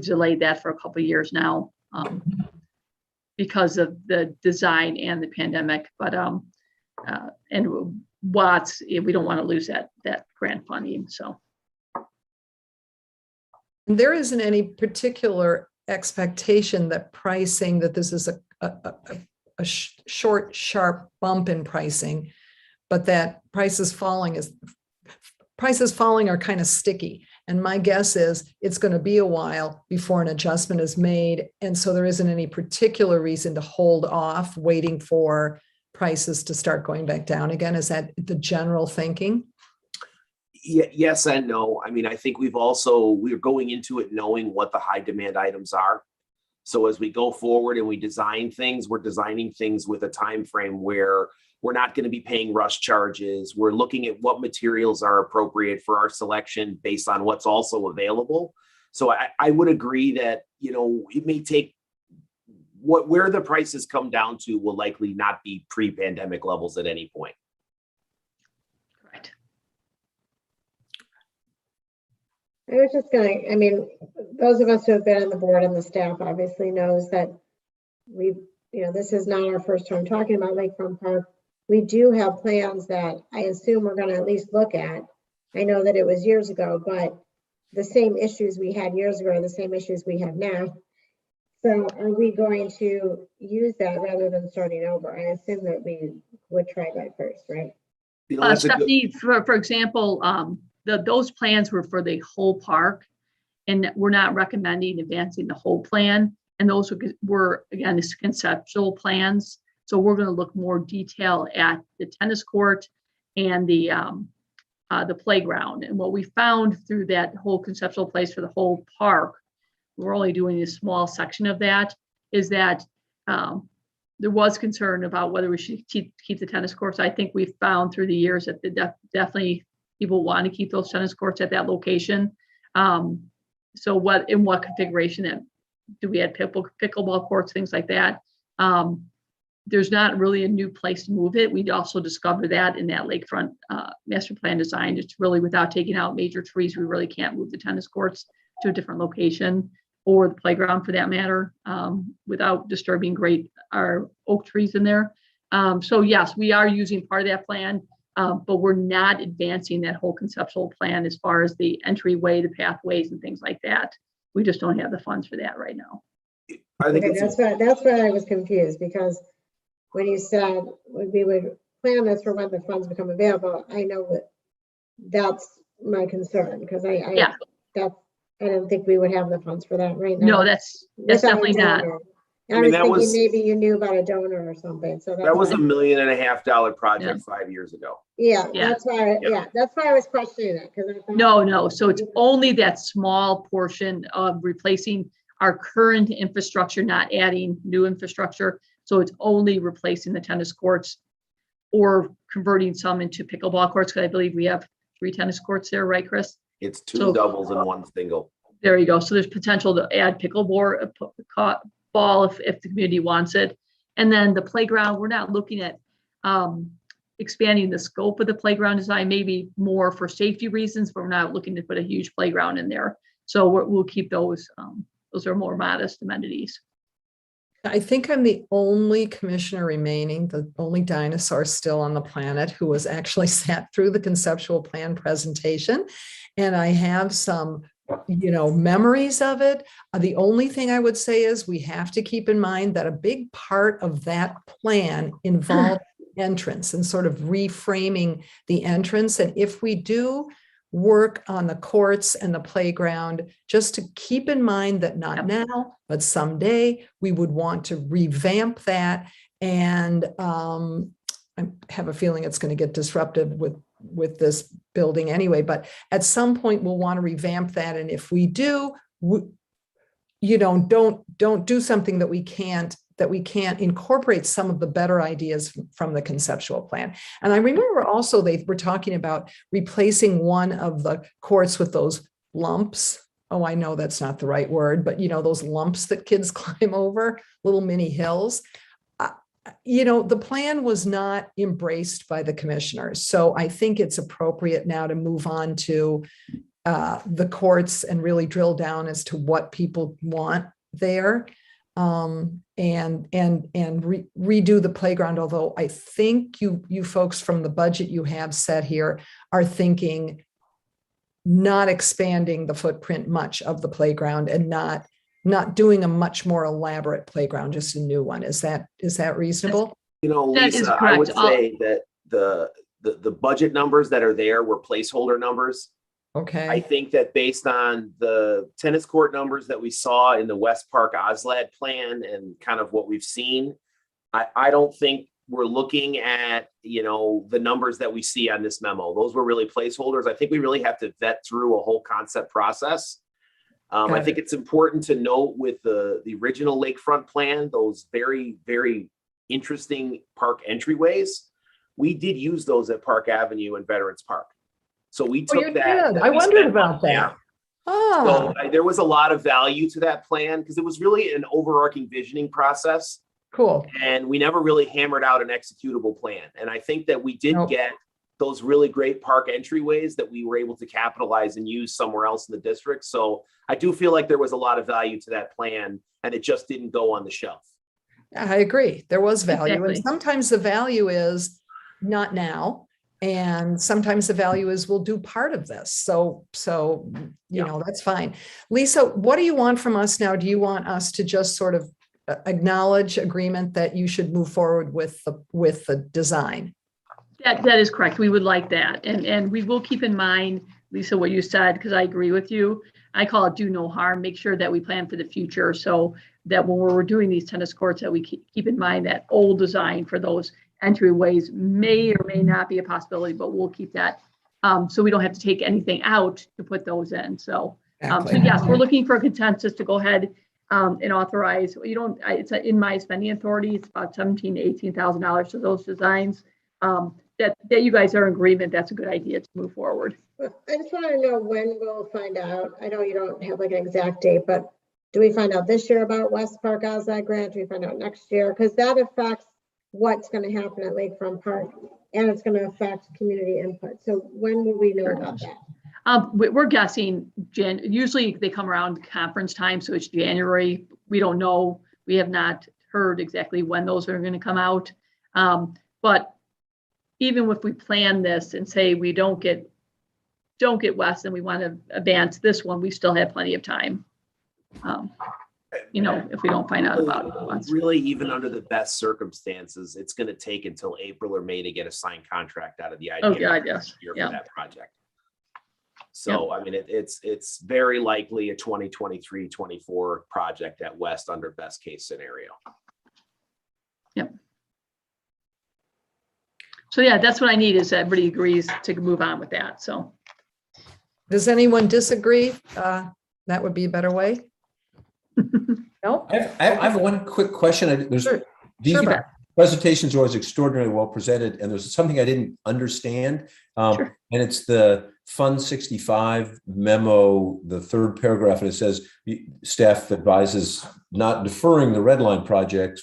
delayed that for a couple of years now because of the design and the pandemic. But and Watts, we don't want to lose that grant funding. So There isn't any particular expectation that pricing, that this is a short, sharp bump in pricing, but that prices falling are kind of sticky. And my guess is it's going to be a while before an adjustment is made. And so there isn't any particular reason to hold off waiting for prices to start going back down again. Is that the general thinking? Yes and no. I mean, I think we're going into it knowing what the high demand items are. So as we go forward and we design things, we're designing things with a time frame where we're not going to be paying rush charges. We're looking at what materials are appropriate for our selection based on what's also available. So I would agree that, it may take where the prices come down to will likely not be pre-pandemic levels at any point. correct. I was just those of us who have been on the board and the staff obviously knows that this is not our first time talking about Lakefront Park. We do have plans that I assume we're going to at least look at. I know that it was years ago, but the same issues we had years ago are the same issues we have now. So are we going to use that rather than starting over? I assume that we would try that first, right? Stephanie, for example, those plans were for the whole park, and we're not recommending advancing the whole plan. And those were again, conceptual plans. So we're going to look more detail at the tennis court and the playground. And what we found through that whole conceptual place for the whole park, we're only doing a small section of that, is that there was concern about whether we should keep the tennis courts. I think we've found through the years that definitely people want to keep those tennis courts at that location. So in what configuration do we add pickleball courts, things like that? There's not really a new place to move it. We'd also discovered that in that lakefront master plan design, it's really without taking out major trees, we really can't move the tennis courts to a different location, or the playground for that matter, without disturbing our oak trees in there. So yes, we are using part of that plan, but we're not advancing that whole conceptual plan as far as the entryway, the pathways and things like that. We just don't have the funds for that right now. I think Okay, that's where I was confused, because when you said we would plan this for when the funds become available, I know that's my concern, because I don't think we would have the funds for that right now. No, that's definitely not. I was thinking maybe you knew about a donor or something. So that was why. $1.5 million project 5 years ago. Yeah, that's why. Yeah, that's why I was questioning it, because no. So it's only that small portion of replacing our current infrastructure, not adding new infrastructure. So it's only replacing the tennis courts or converting some into pickleball courts, because I believe we have 3 tennis courts there, right, Chris? It's 2 doubles and 1 single. There you go. So there's potential to add pickleball if the community wants it. And then the playground, we're not looking at expanding the scope of the playground design, maybe more for safety reasons, but we're not looking to put a huge playground in there. So we'll keep those. Those are more modest amenities. I think I'm the only commissioner remaining, the only dinosaur still on the planet who was actually sat through the conceptual plan presentation. And I have some, memories of it. The only thing I would say is we have to keep in mind that a big part of that plan involved entrance and sort of reframing the entrance. And if we do work on the courts and the playground, just to keep in mind that not now, but someday we would want to revamp that. And I have a feeling it's going to get disruptive with this building anyway, but at some point we'll want to revamp that. And if we do, don't do something that we can't incorporate some of the better ideas from the conceptual plan. And I remember also they were talking about replacing one of the courts with those lumps. Oh, I know that's not the right word, but those lumps that kids climb over, little mini hills. The plan was not embraced by the commissioners. So I think it's appropriate now to move on to the courts and really drill down as to what people want there. And redo the playground. Although I think you folks from the budget you have set here are thinking not expanding the footprint much of the playground and not doing a much more elaborate playground, just a new one. Is that reasonable? Lisa, I would say that the budget numbers that are there were placeholder numbers. Okay. I think that based on the tennis court numbers that we saw in the West Park OSLAD plan and kind of what we've seen, I don't think we're looking at, the numbers that we see on this memo. Those were really placeholders. I think we really have to vet through a whole concept process. I think it's important to note with the original lakefront plan, those very, very interesting park entryways, we did use those at Park Avenue and Veterans Park. So we took that. I wondered about that. So there was a lot of value to that plan because it was really an overarching visioning process. Cool. And we never really hammered out an executable plan. And I think that we did get those really great park entryways that we were able to capitalize and use somewhere else in the district. So I do feel like there was a lot of value to that plan and it just didn't go on the shelf. I agree. There was value. Exactly. And sometimes the value is not now. And sometimes the value is we'll do part of this. So that's fine. Lisa, what do you want from us now? Do you want us to just sort of acknowledge agreement that you should move forward with the design? That is correct. We would like that. And we will keep in mind, Lisa, what you said, because I agree with you. I call it do no harm. Make sure that we plan for the future so that when we're doing these tennis courts, that we keep in mind that old design for those entryways may or may not be a possibility, but we'll keep that so we don't have to take anything out to put those in. So yes, we're looking for a consensus to go ahead and authorize. It's in my spending authority. It's about $17,000 to $18,000 to those designs. That that you guys are in agreement, that's a good idea to move forward. I just want to know when we'll find out. I know you don't have like an exact date, but do we find out this year about West Park OZAG grant? Do we find out next year? Because that affects what's going to happen at Lakefront Park, and it's going to affect community input. So when will we know about that? We're guessing usually they come around conference time, so it's January. We don't know. We have not heard exactly when those are going to come out. But even if we plan this and say we don't get West and we want to advance this one, we still have plenty of time. If we don't find out about it once. Really, even under the best circumstances, it's going to take until April or May to get a signed contract out of the idea. Oh, God, yes. For Yeah. that project. So, I mean, it's very likely a 2023-24 project at West under best case scenario. Yep. So yeah, that's what I need is everybody agrees to move on with that. So. Does anyone disagree? That would be a better way. No? I have one quick question. These Brad. presentations are always extraordinarily well presented, and there's something I didn't understand. And it's the Fund 65 memo, the third paragraph, and it says staff advises not deferring the red line project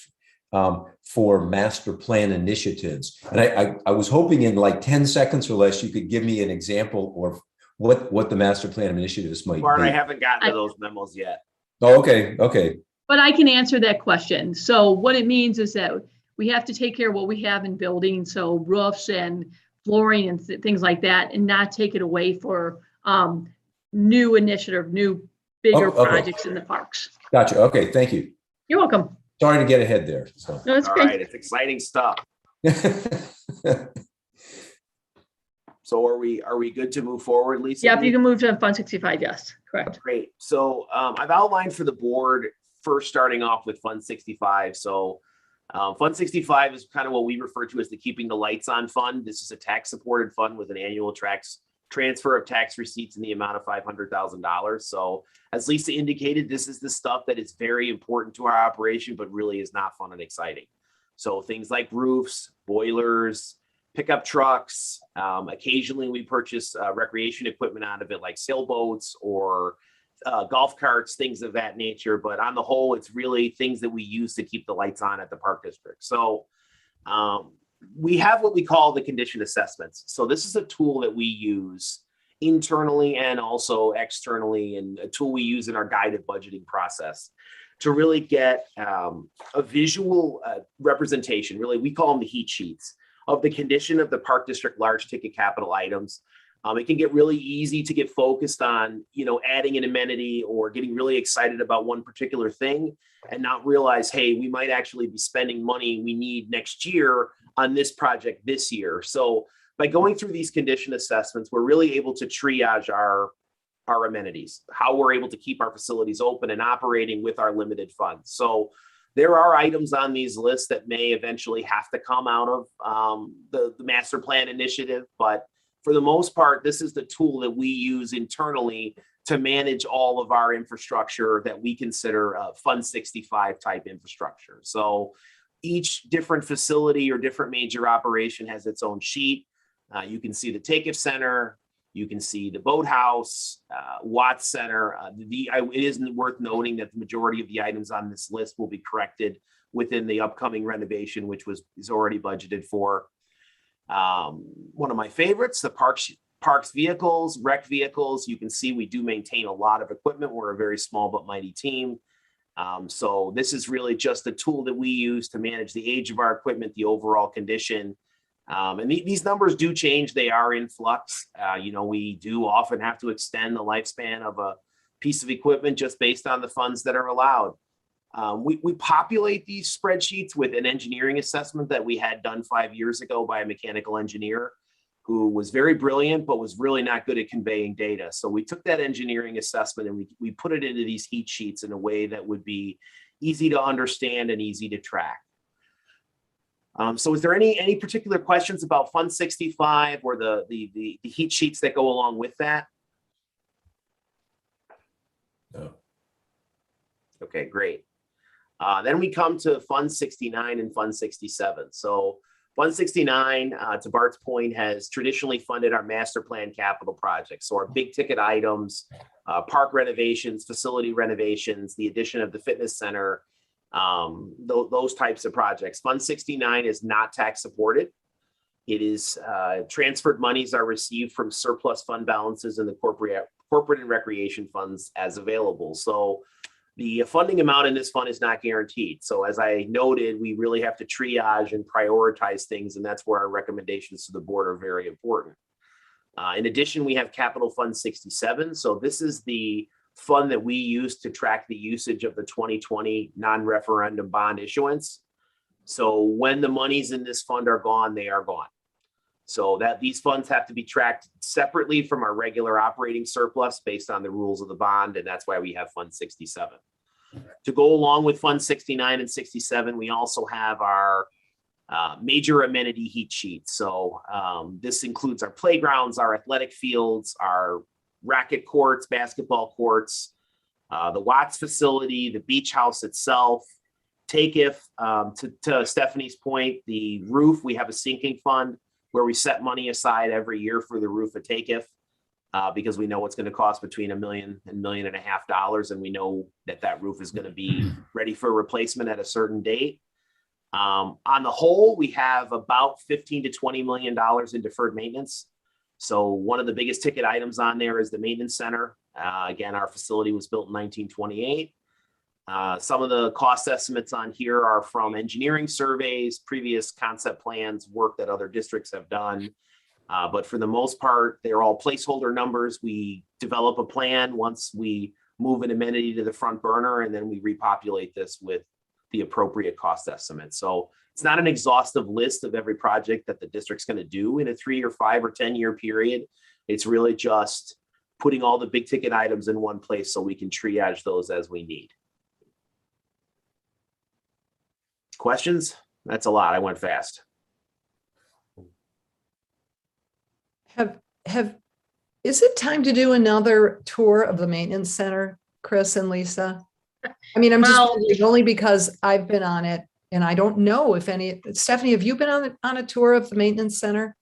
for master plan initiatives. And I was hoping in like 10 seconds or less, you could give me an example or what the master plan initiatives might Bart, be. I haven't gotten to those memos yet. Oh, okay. But I can answer that question. So what it means is that we have to take care of what we have in buildings, so roofs and flooring and things like that, and not take it away for new initiative, new bigger projects in the parks. Gotcha. Okay, thank you. You're welcome. Sorry to get ahead there. So. No, it's All great. right, it's exciting stuff. So are we good to move forward, Lisa? Yeah, if you can move to Fund 65, yes, correct. Great. So I've outlined for the board first starting off with Fund 65. So Fund 65 is kind of what we refer to as the Keeping the Lights On Fund. This is a tax supported fund with an annual transfer of tax receipts in the amount of $500,000. So as Lisa indicated, this is the stuff that is very important to our operation, but really is not fun and exciting. So things like roofs, boilers, pickup trucks. Occasionally we purchase recreation equipment out of it like sailboats or golf carts, things of that nature. But on the whole, it's really things that we use to keep the lights on at the park district. So we have what we call the condition assessments. So this is a tool that we use internally and also externally, and a tool we use in our guided budgeting process to really get a visual representation. Really, we call them the heat sheets of the condition of the park district large ticket capital items. It can get really easy to get focused on, adding an amenity or getting really excited about one particular thing and not realize, hey, we might actually be spending money we need next year on this project this year. So by going through these condition assessments, we're really able to triage our amenities, how we're able to keep our facilities open and operating with our limited funds. So there are items on these lists that may eventually have to come out of the master plan initiative, but for the most part, this is the tool that we use internally to manage all of our infrastructure that we consider Fund 65 type infrastructure. So each different facility or different major operation has its own sheet. You can see the Takeoff Center, you can see the Boathouse, Watts Center. It is worth noting that the majority of the items on this list will be corrected within the upcoming renovation, which is already budgeted for. One of my favorites, the parks vehicles, rec vehicles. You can see we do maintain a lot of equipment. We're a very small but mighty team. So this is really just a tool that we use to manage the age of our equipment, the overall condition. And these numbers do change. They are in flux. We do often have to extend the lifespan of a piece of equipment just based on the funds that are allowed. We populate these spreadsheets with an engineering assessment that we had done 5 years ago by a mechanical engineer who was very brilliant, but was really not good at conveying data. So we took that engineering assessment and we put it into these heat sheets in a way that would be easy to understand and easy to track. So is there any particular questions about Fund 65 or the heat sheets that go along with that? No. Okay, great. Then we come to Fund 69 and Fund 67. So Fund 69, to Bart's point, has traditionally funded our master plan capital projects. So our big ticket items, park renovations, facility renovations, the addition of the fitness center, those types of projects. Fund 69 is not tax supported. It is transferred monies are received from surplus fund balances in the corporate and recreation funds as available. So the funding amount in this fund is not guaranteed. So as I noted, we really have to triage and prioritize things, and that's where our recommendations to the board are very important. In addition, we have Capital Fund 67. So this is the fund that we use to track the usage of the 2020 non-referendum bond issuance. So when the monies in this fund are gone, they are gone. So that these funds have to be tracked separately from our regular operating surplus based on the rules of the bond, and that's why we have Fund 67. To go along with Fund 69 and 67, we also have our major amenity heat sheet. So this includes our playgrounds, our athletic fields, our racket courts, basketball courts, the Watts facility, the beach house itself. TAKIF, to Stephanie's point, the roof, we have a sinking fund where we set money aside every year for the roof of TAKIF because we know it's going to cost between $1 million and $1.5 million, and we know that that roof is going to be ready for replacement at a certain date. On the whole, we have about $15 to $20 million in deferred maintenance. So one of the biggest ticket items on there is the maintenance center. Again, our facility was built in 1928. Some of the cost estimates on here are from engineering surveys, previous concept plans, work that other districts have done. But for the most part, they're all placeholder numbers. We develop a plan once we move an amenity to the front burner, and then we repopulate this with the appropriate cost estimate. So it's not an exhaustive list of every project that the district's going to do in a 3 or 5 or 10 year period. It's really just putting all the big ticket items in one place so we can triage those as we need. Questions? That's a lot. I went fast. Is it time to do another tour of the maintenance center, Chris and Lisa? I mean, I'm just wondering, only because I've been on it and I don't know if any. Stephanie, have you been on a tour of the maintenance center?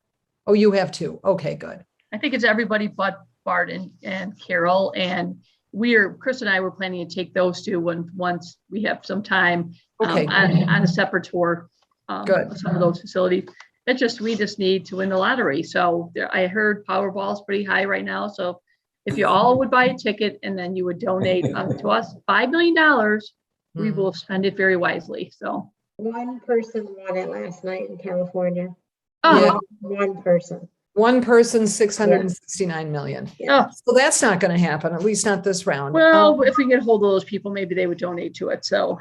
Oh, you have too. Okay, good. I think it's everybody but Bart and Carol, and Chris and I were planning to take those two once we have some time. Okay. On a separate tour. Good. Of some of those facilities. We just need to win the lottery. So I heard Powerball is pretty high right now. So if you all would buy a ticket and then you would donate to us $5 million, we will spend it very wisely. So one person won it last night in California. Oh, Yeah. One person. One person, 669 million. Yeah. So that's not going to happen, at least not this round. Well, if we get hold of those people, maybe they would donate to it. So,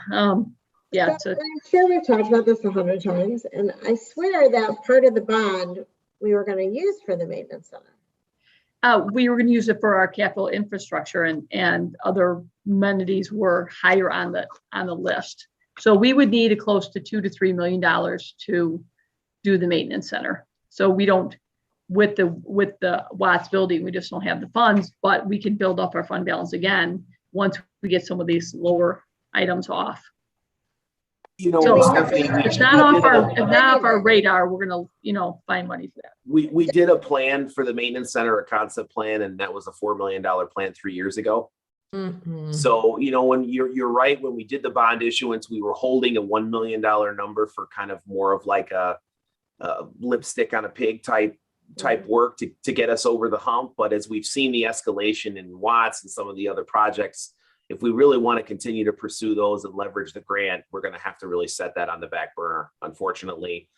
yeah. So I'm sure we've talked about this 100 times, and I swear that part of the bond we were going to use for the maintenance center. We were going to use it for our capital infrastructure, and other amenities were higher on the list. So we would need close to $2 to $3 million to do the maintenance center. So we don't, with the Watts building, we just don't have the funds, but we can build up our fund balance again once we get some of these lower items off. You know, So Stephanie, it's not off our radar. We're gonna, find money for that. we did a plan for the maintenance center, a concept plan, and that was a $4 million plan 3 years ago. Mhm. So, when you're right, when we did the bond issuance, we were holding a $1 million number for kind of more of like a lipstick on a pig type work to get us over the hump. But as we've seen the escalation in Watts and some of the other projects, if we really want to continue to pursue those and leverage the grant, we're going to have to really set that on the back burner. Unfortunately,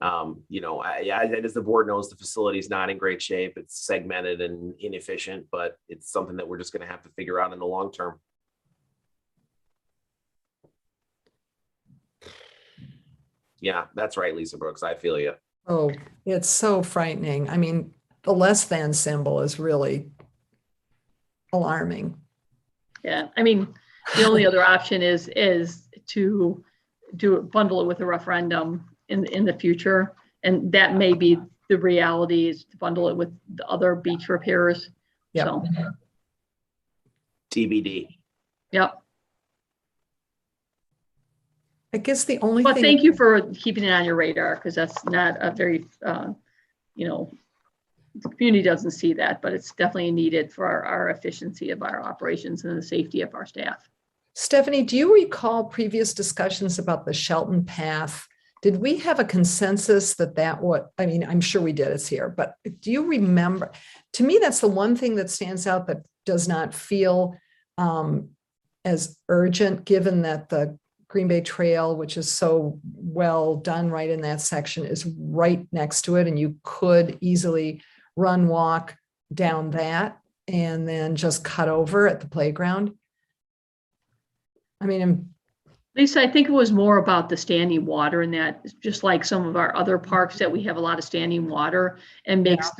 as the board knows, the facility is not in great shape. It's segmented and inefficient, but it's something that we're just going to have to figure out in the long term. Yeah, that's right, Lisa Brooks. I feel you. Oh, it's so frightening. I mean, the less than symbol is really alarming. Yeah, I mean, the only other option is to bundle it with a referendum in the future, and that may be the reality, is to bundle it with the other beach repairs. Yep. So, TBD. yep. I guess the only But thing. thank you for keeping it on your radar, because that's not a very, you know, the community doesn't see that, but it's definitely needed for our efficiency of our operations and the safety of our staff. Stephanie, do you recall previous discussions about the Shelton path? Did we have a consensus that what, I mean, I'm sure we did, it's here, but do you remember? To me, that's the one thing that stands out that does not feel as urgent, given that the Green Bay Trail, which is so well done right in that section, is right next to it, and you could easily run, walk down that and then just cut over at the playground. I mean, Lisa, I think it was more about the standing water, and that just like some of our other parks that we have a lot of standing water and makes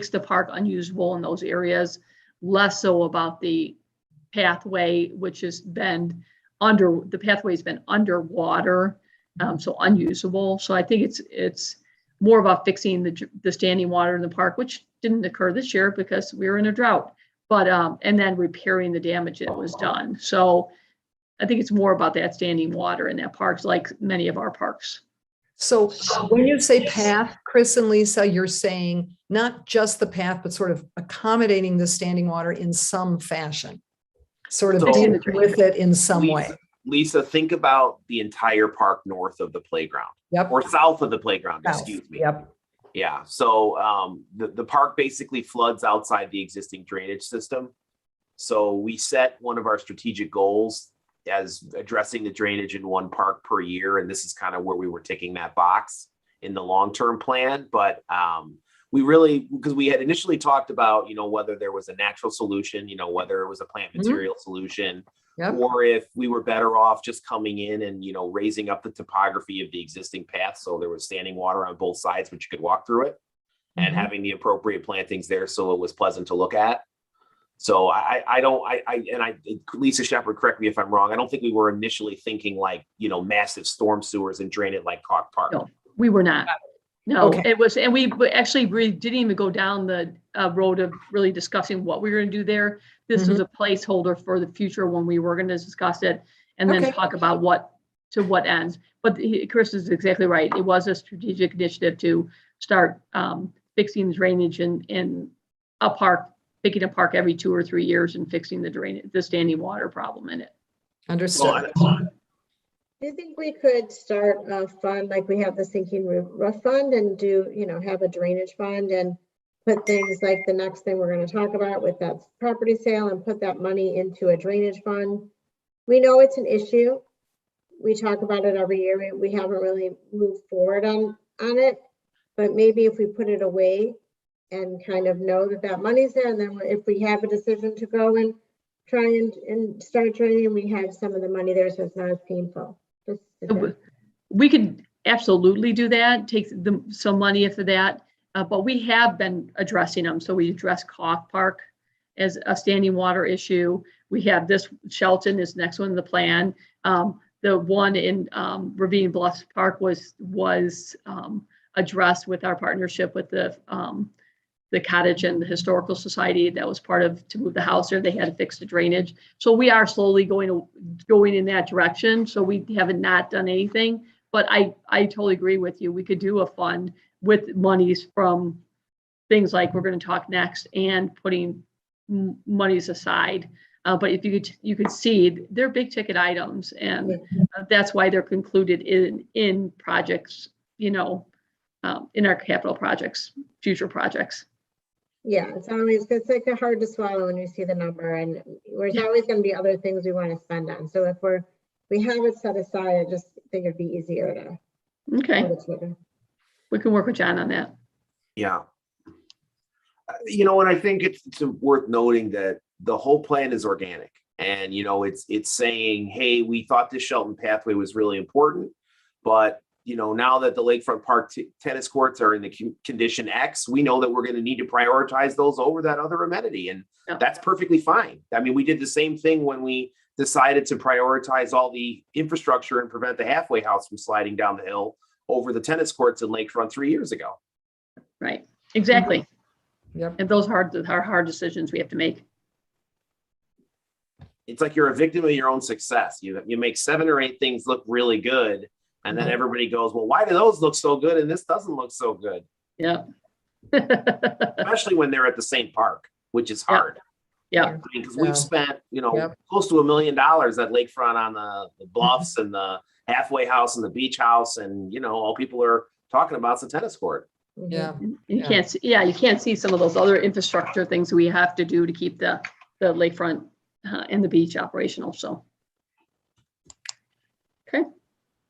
the park unusable in those areas, less so about the pathway, which has been pathway's been underwater, so unusable. So I think it's more about fixing the standing water in the park, which didn't occur this year because we were in a drought, but and then repairing the damage that was done. So I think it's more about that standing water in that parks, like many of our parks. so when you say path, Chris and Lisa, you're saying not just the path, but sort of accommodating the standing water in some fashion, sort of So- dealing with it in some Lisa, way. Lisa, think about the entire park north of the playground. Yep. Or south of the playground, South, excuse me. Yep. Yeah, so the park basically floods outside the existing drainage system. So we set one of our strategic goals as addressing the drainage in one park per year, and this is kind of where we were ticking that box in the long-term plan. But we really, because we had initially talked about, you know, whether there was a natural solution, you know, whether it was a plant material solution, Yep. or if we were better off just coming in and, you know, raising up the topography of the existing path so there was standing water on both sides, but you could walk through it, and Mhm. having the appropriate plantings there so it was pleasant to look at. So Lisa Shepherd, correct me if I'm wrong, I don't think we were initially thinking like, you know, massive storm sewers and drain it like Cock Park. No, we were not. No, Okay. it was, and we actually really didn't even go down the road of really discussing what we were going to do there. This was a placeholder for the future when we were going to discuss it and then Okay. talk about what ends. But Chris is exactly right. It was a strategic initiative to start fixing drainage in a park, picking a park every 2 or 3 years and fixing the standing water problem in it. Understood. Do you think we could start a fund like we have the sinking roof fund and do, you know, have a drainage fund and put things like the next thing we're going to talk about with that property sale and put that money into a drainage fund? We know it's an issue. We talk about it every year. We haven't really moved forward on it, but maybe if we put it away and kind of know that money's there, and then if we have a decision to go and try and start draining, we have some of the money there so it's not as painful. We could absolutely do that, take some money for that, but we have been addressing them. So we addressed Cock Park as a standing water issue. We have this Shelton is next one in the plan. The one in Ravine Bluffs Park was addressed with our partnership with the Cottage and the Historical Society. That was part of to move the house there. They had to fix the drainage. So we are slowly going in that direction. So we haven't not done anything, but I totally agree with you. We could do a fund with monies from things like we're going to talk next and putting monies aside. But if you could see they're big ticket items, and that's why they're concluded in projects, you know, in our capital projects, future projects. Yeah, it's like hard to swallow when you see the number, and there's always going to be other things we want to spend on. So if we have it set aside, I just think it'd be easier to. Okay. We can work with John on that. Yeah. You know, and I think it's worth noting that the whole plan is organic, and, you know, it's saying, hey, we thought this Shelton pathway was really important, but, you know, now that the Lakefront Park tennis courts are in the condition X, we know that we're going to need to prioritize those over that other amenity. And that's perfectly fine. I mean, we did the same thing when we decided to prioritize all the infrastructure and prevent the halfway house from sliding down the hill over the tennis courts in Lakefront 3 years ago. Right. Exactly. Yep. And those are hard decisions we have to make. it's like you're a victim of your own success. You make 7 or 8 things look really good, and then everybody goes, well, why do those look so good and this doesn't look so good? Yeah. Especially when they're at the same park, which is hard. Yeah. Because Yeah. we've spent, Yep. close to $1 million at Lakefront on the bluffs and the halfway house and the beach house, and all people are talking about is the tennis court. Yeah. You Yeah. can't see, you can't see some of those other infrastructure things we have to do to keep the lakefront and the beach operational. So. Okay.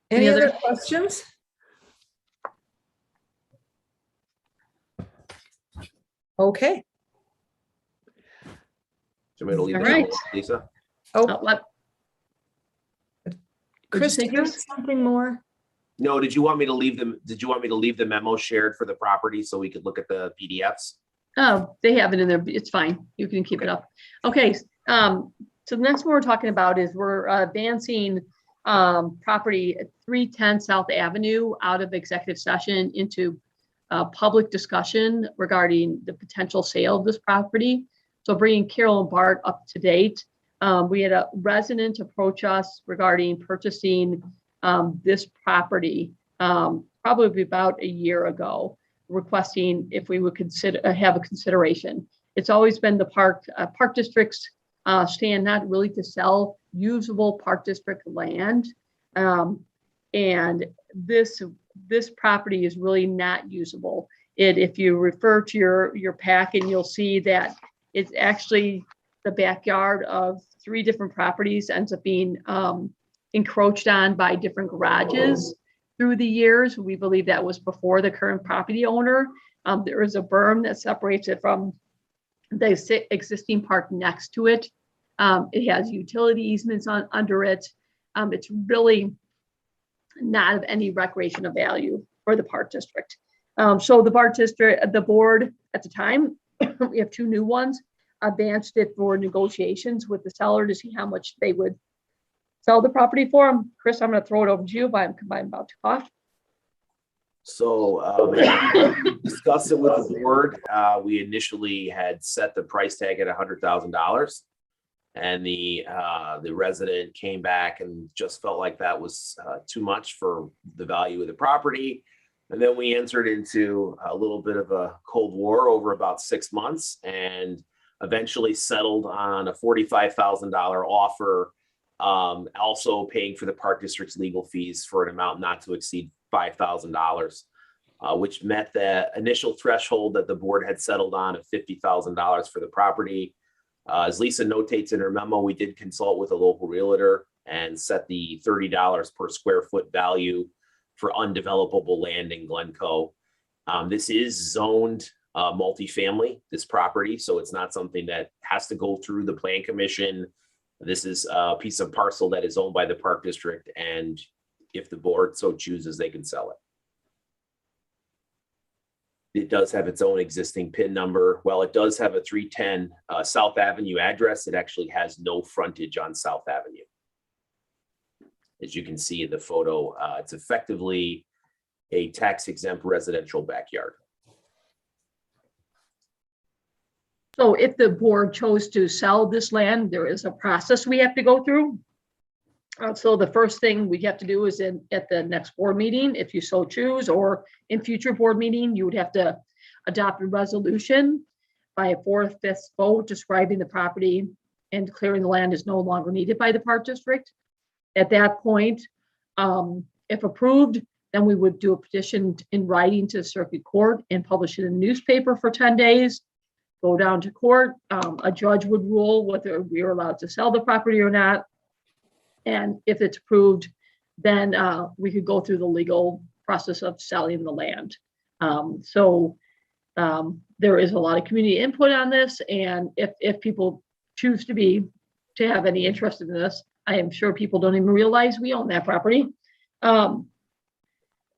Any Any other other- questions? Okay. So we're going to leave All that right. alone, Lisa. Oh, What? Chris, say, did you have Chris? something more? No, did you want me to leave them? Did you want me to leave the memo shared for the property so we could look at the PDFs? Oh, they have it in there. It's fine. You can keep it up. Okay. So the next one we're talking about is we're advancing property at 310 South Avenue out of executive session into public discussion regarding the potential sale of this property. So bringing Carol and Bart up to date. We had a resident approach us regarding purchasing this property probably about a year ago, requesting if we would have a consideration. It's always been the park district's stand not really to sell usable park district land, and this property is really not usable. If you refer to your packet, you'll see that it's actually the backyard of 3 different properties, ends up being encroached on by different garages through the years. We believe that was before the current property owner. There is a berm that separates it from the existing park next to it. It has utility easements under it. It's really not of any recreational value for the park district. So the board at the time, we have 2 new ones, advanced it for negotiations with the seller to see how much they would sell the property for them. Chris, I'm going to throw it over to you, but I'm about to cough. So discuss it with the board. We initially had set the price tag at $100,000, and the resident came back and just felt like that was too much for the value of the property. And then we entered into a little bit of a cold war over about 6 months, and eventually settled on a $45,000 offer, also paying for the park district's legal fees for an amount not to exceed $5,000, which met the initial threshold that the board had settled on of $50,000 for the property. As Lisa notates in her memo, we did consult with a local realtor and set the $30 per square foot value for undevelopable land in Glencoe. This is zoned multifamily, this property, so it's not something that has to go through the plan commission. This is a piece of parcel that is owned by the park district, and if the board so chooses, they can sell it. It does have its own existing PIN number. While it does have a 310 South Avenue address, it actually has no frontage on South Avenue. As you can see in the photo, it's effectively a tax exempt residential backyard. So if the board chose to sell this land, there is a process we have to go through. So the first thing we have to do is at the next board meeting, if you so choose, or in future board meeting, you would have to adopt a resolution by a 4/5 vote describing the property and declaring the land is no longer needed by the park district. At that point, if approved, then we would do a petition in writing to the circuit court and publish it in the newspaper for 10 days. Go down to court, a judge would rule whether we are allowed to sell the property or not. And if it's approved, then we could go through the legal process of selling the land. There is a lot of community input on this, and if people choose to have any interest in this, I am sure people don't even realize we own that property.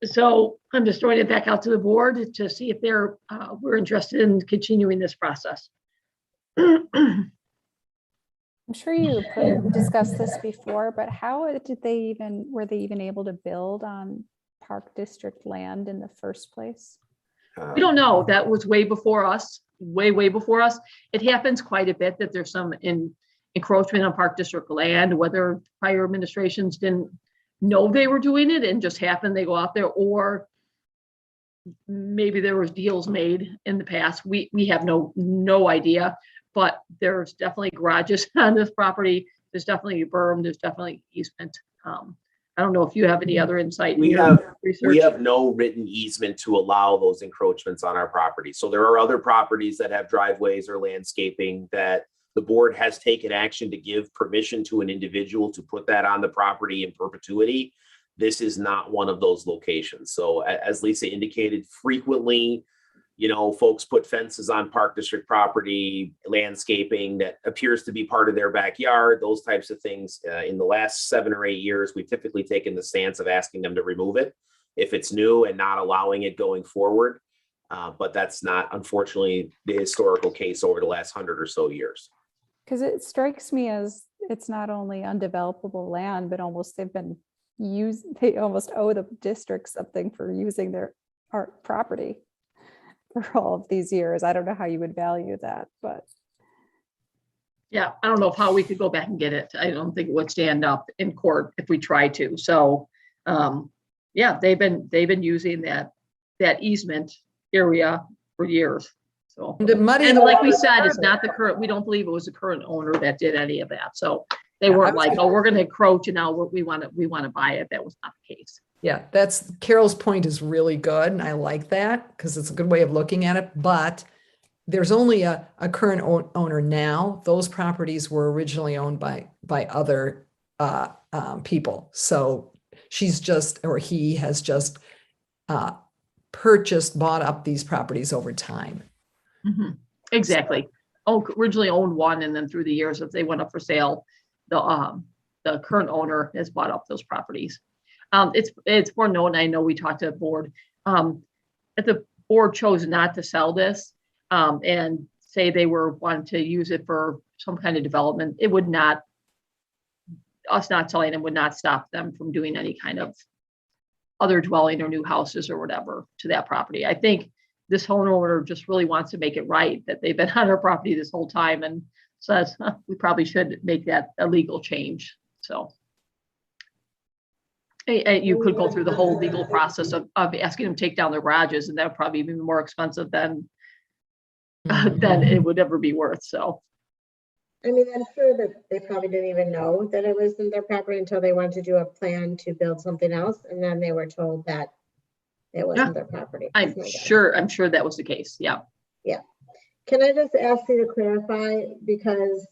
So I'm just throwing it back out to the board to see if we're interested in continuing this process. I'm sure you discussed this before, but how were they even able to build on park district land in the first place? We don't know. That was way before us, way before us. It happens quite a bit that there's some encroachment on Park District land, whether prior administrations didn't know they were doing it and just happened they go out there, or maybe there was deals made in the past. We have no idea, but there's definitely garages on this property. There's definitely a berm. There's definitely easement. I don't know if you have any other insight. in We your have research. no written easement to allow those encroachments on our property. So there are other properties that have driveways or landscaping that the board has taken action to give permission to an individual to put that on the property in perpetuity. This is not one of those locations. So as Lisa indicated, frequently, folks put fences on Park District property, landscaping that appears to be part of their backyard, those types of things. In the last 7 or 8 years, we've typically taken the stance of asking them to remove it if it's new and not allowing it going forward. But that's not, unfortunately, the historical case over the last 100 or so years. Because it strikes me as it's not only undevelopable land, but almost they almost owe the district something for using their art property for all of these years. I don't know how you would value that, but. Yeah, I don't know how we could go back and get it. I don't think it would stand up in court if we tried to. So, yeah, they've been using that easement area for years. So, and like we said, it's not the current. We don't believe it was the current owner that did any of that. So they weren't like, oh, we're going to encroach and now we want to buy it. That was not the case. Yeah, that's Carol's point is really good. And I like that because it's a good way of looking at it. But there's only a current owner now. Those properties were originally owned by other people. So she's just, or he has just bought up these properties over time. Mm-hmm. Exactly. Originally owned one, and then through the years, if they went up for sale, the current owner has bought up those properties. It's more known. I know we talked to the board. If the board chose not to sell this and say they were wanting to use it for some kind of development, it would not. Us not selling them would not stop them from doing any kind of other dwelling or new houses or whatever to that property. I think this homeowner just really wants to make it right that they've been on our property this whole time and says we probably should make that a legal change. So you could go through the whole legal process of asking them to take down their garages, and that would probably be more expensive than it would ever be worth. So, I mean, I'm sure that they probably didn't even know that it was in their property until they wanted to do a plan to build something else, and then they were told that it wasn't their property. I'm sure that was the case. Yeah. Yeah. Can I just ask you to clarify, because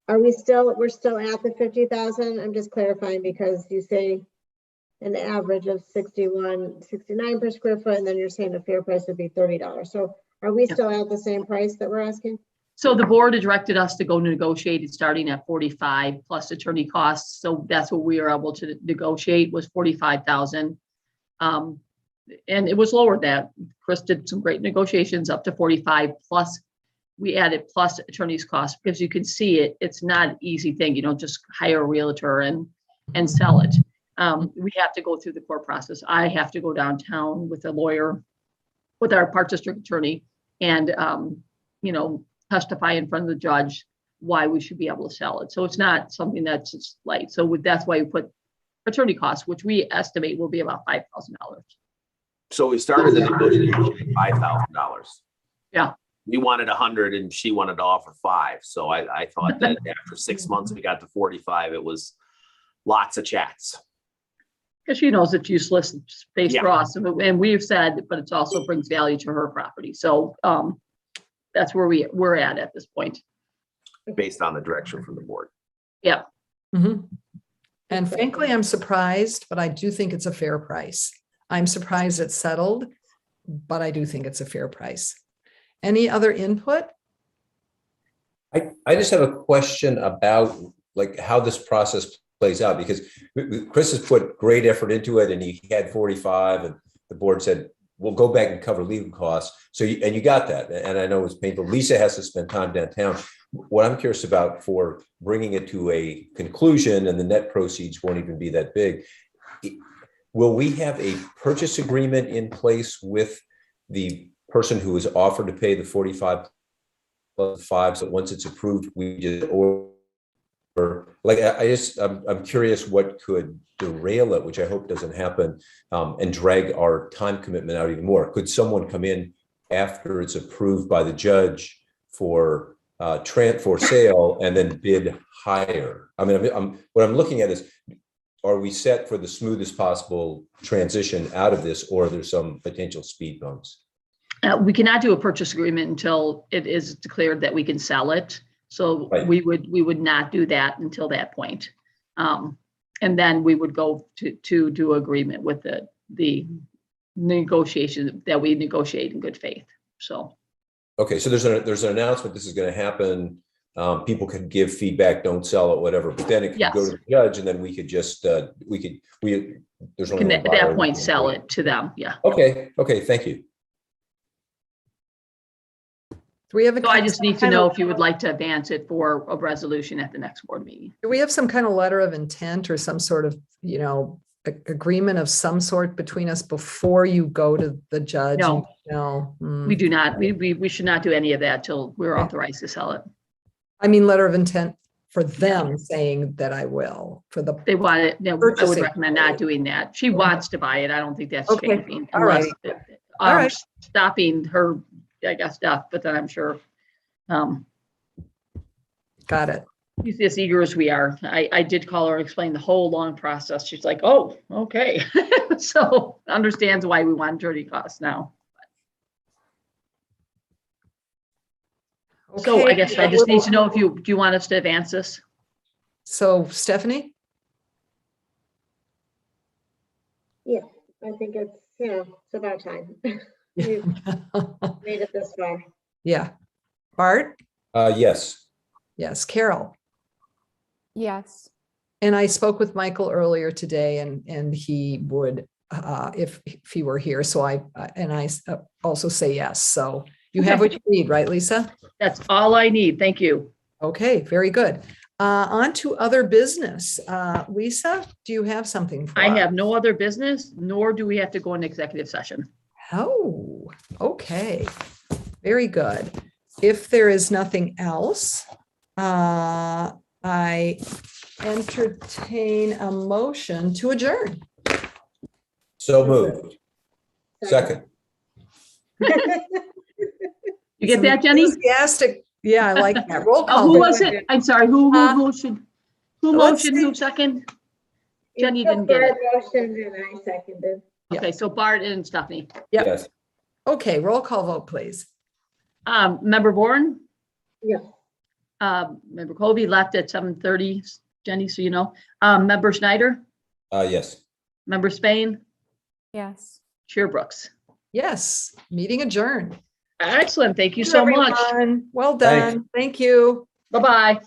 we're still at the 50,000? I'm just clarifying because you say an average of 69 per square foot, and then you're saying the fair price would be $30. So are we still at the same price that we're asking? So the board directed us to go negotiate it starting at 45 plus attorney costs. So that's what we were able to negotiate was 45,000. And it was lower than that. Chris did some great negotiations up to 45 plus. We added plus attorney's costs because you can see it's not an easy thing. You don't just hire a realtor and sell it. We have to go through the court process. I have to go downtown with a lawyer, with our Park District attorney, and testify in front of the judge why we should be able to sell it. So it's not something that's just light. So that's why we put attorney costs, which we estimate will be about $5,000. So we started the negotiation at $5,000. Yeah. We wanted 100 and she wanted to offer 5. So I thought that after 6 months, we got to 45. It was lots of chats. Because she knows it's useless space for us. And we've said, but it also brings value to her property. So that's where we're at this point. Based on the direction from the board. Yeah. Mm-hmm. And frankly, I'm surprised, but I do think it's a fair price. I'm surprised it's settled, but I do think it's a fair price. Any other input? I just have a question about like how this process plays out, because Chris has put great effort into it and he had 45 and the board said, we'll go back and cover legal costs. So, you got that. And I know it's painful. Lisa has to spend time downtown. What I'm curious about for bringing it to a conclusion and the net proceeds won't even be that big. Will we have a purchase agreement in place with the person who was offered to pay the 45 5, so once it's approved, we just, or like, I'm curious what could derail it, which I hope doesn't happen, and drag our time commitment out even more. Could someone come in after it's approved by the judge for sale and then bid higher? I mean, what I'm looking at is, are we set for the smoothest possible transition out of this, or there's some potential speed bumps? We cannot do a purchase agreement until it is declared that we can sell it. So Right. we would not do that until that point. And then we would go to do agreement with the negotiation that we negotiate in good faith. So. Okay, so there's an announcement this is going to happen. People can give feedback, don't sell it, whatever, but then it could go to the judge, and then we could just, there's only Can one at buyer. that point sell it to them, yeah. Okay, thank you. Do we have a? So I just need to know if you would like to advance it for a resolution at the next board meeting. Do we have some kind of letter of intent or some sort of, agreement of some sort between us before you go to the judge? No. No. We do not, we should not do any of that till we're authorized to sell it. I mean, letter of intent for them saying that I will, for the. They want it, no, I would Purchasing. recommend not doing that. She wants to buy it. I don't think that's Okay. changing. All right. unless, All right. Stopping her, I guess, stuff, but then I'm sure, Got it. she's as eager as we are. I did call her and explain the whole long process. She's like, oh, okay. So understands why we want attorney costs now. So I Okay. guess I just need to know if do you want us to advance this? So Stephanie? Yeah, I think it's, it's about time. We've made it this far. Yeah. Bart? Yes. Yes. Carol? Yes. And I spoke with Michael earlier today, and he would, if he were here. So I also say yes. So you have what you need, right, Lisa? That's all I need. Thank you. Okay, very good. On to other business. Lisa, do you have something for I us? have no other business, nor do we have to go into executive session. Oh, okay. Very good. If there is nothing else, I entertain a motion to adjourn. So moved. Second. You get that, Jenny? Enthusiastic. Yeah, I like that. Roll call. Who was it? I'm sorry, who should, who let's motioned, see. who second? Jenny didn't get it. Motioned and I seconded. Okay, so Bart and Stephanie. Yep. Yes. Okay, roll call vote, please. Member Bourne, Yes. Member Colby left at 7:30, Jenny, so you know. Member Schneider, Yes. Member Spain, Yes. Chair Brooks. Yes, meeting adjourned. Excellent, thank you so much. Everyone, well done. Thank you. Bye-bye.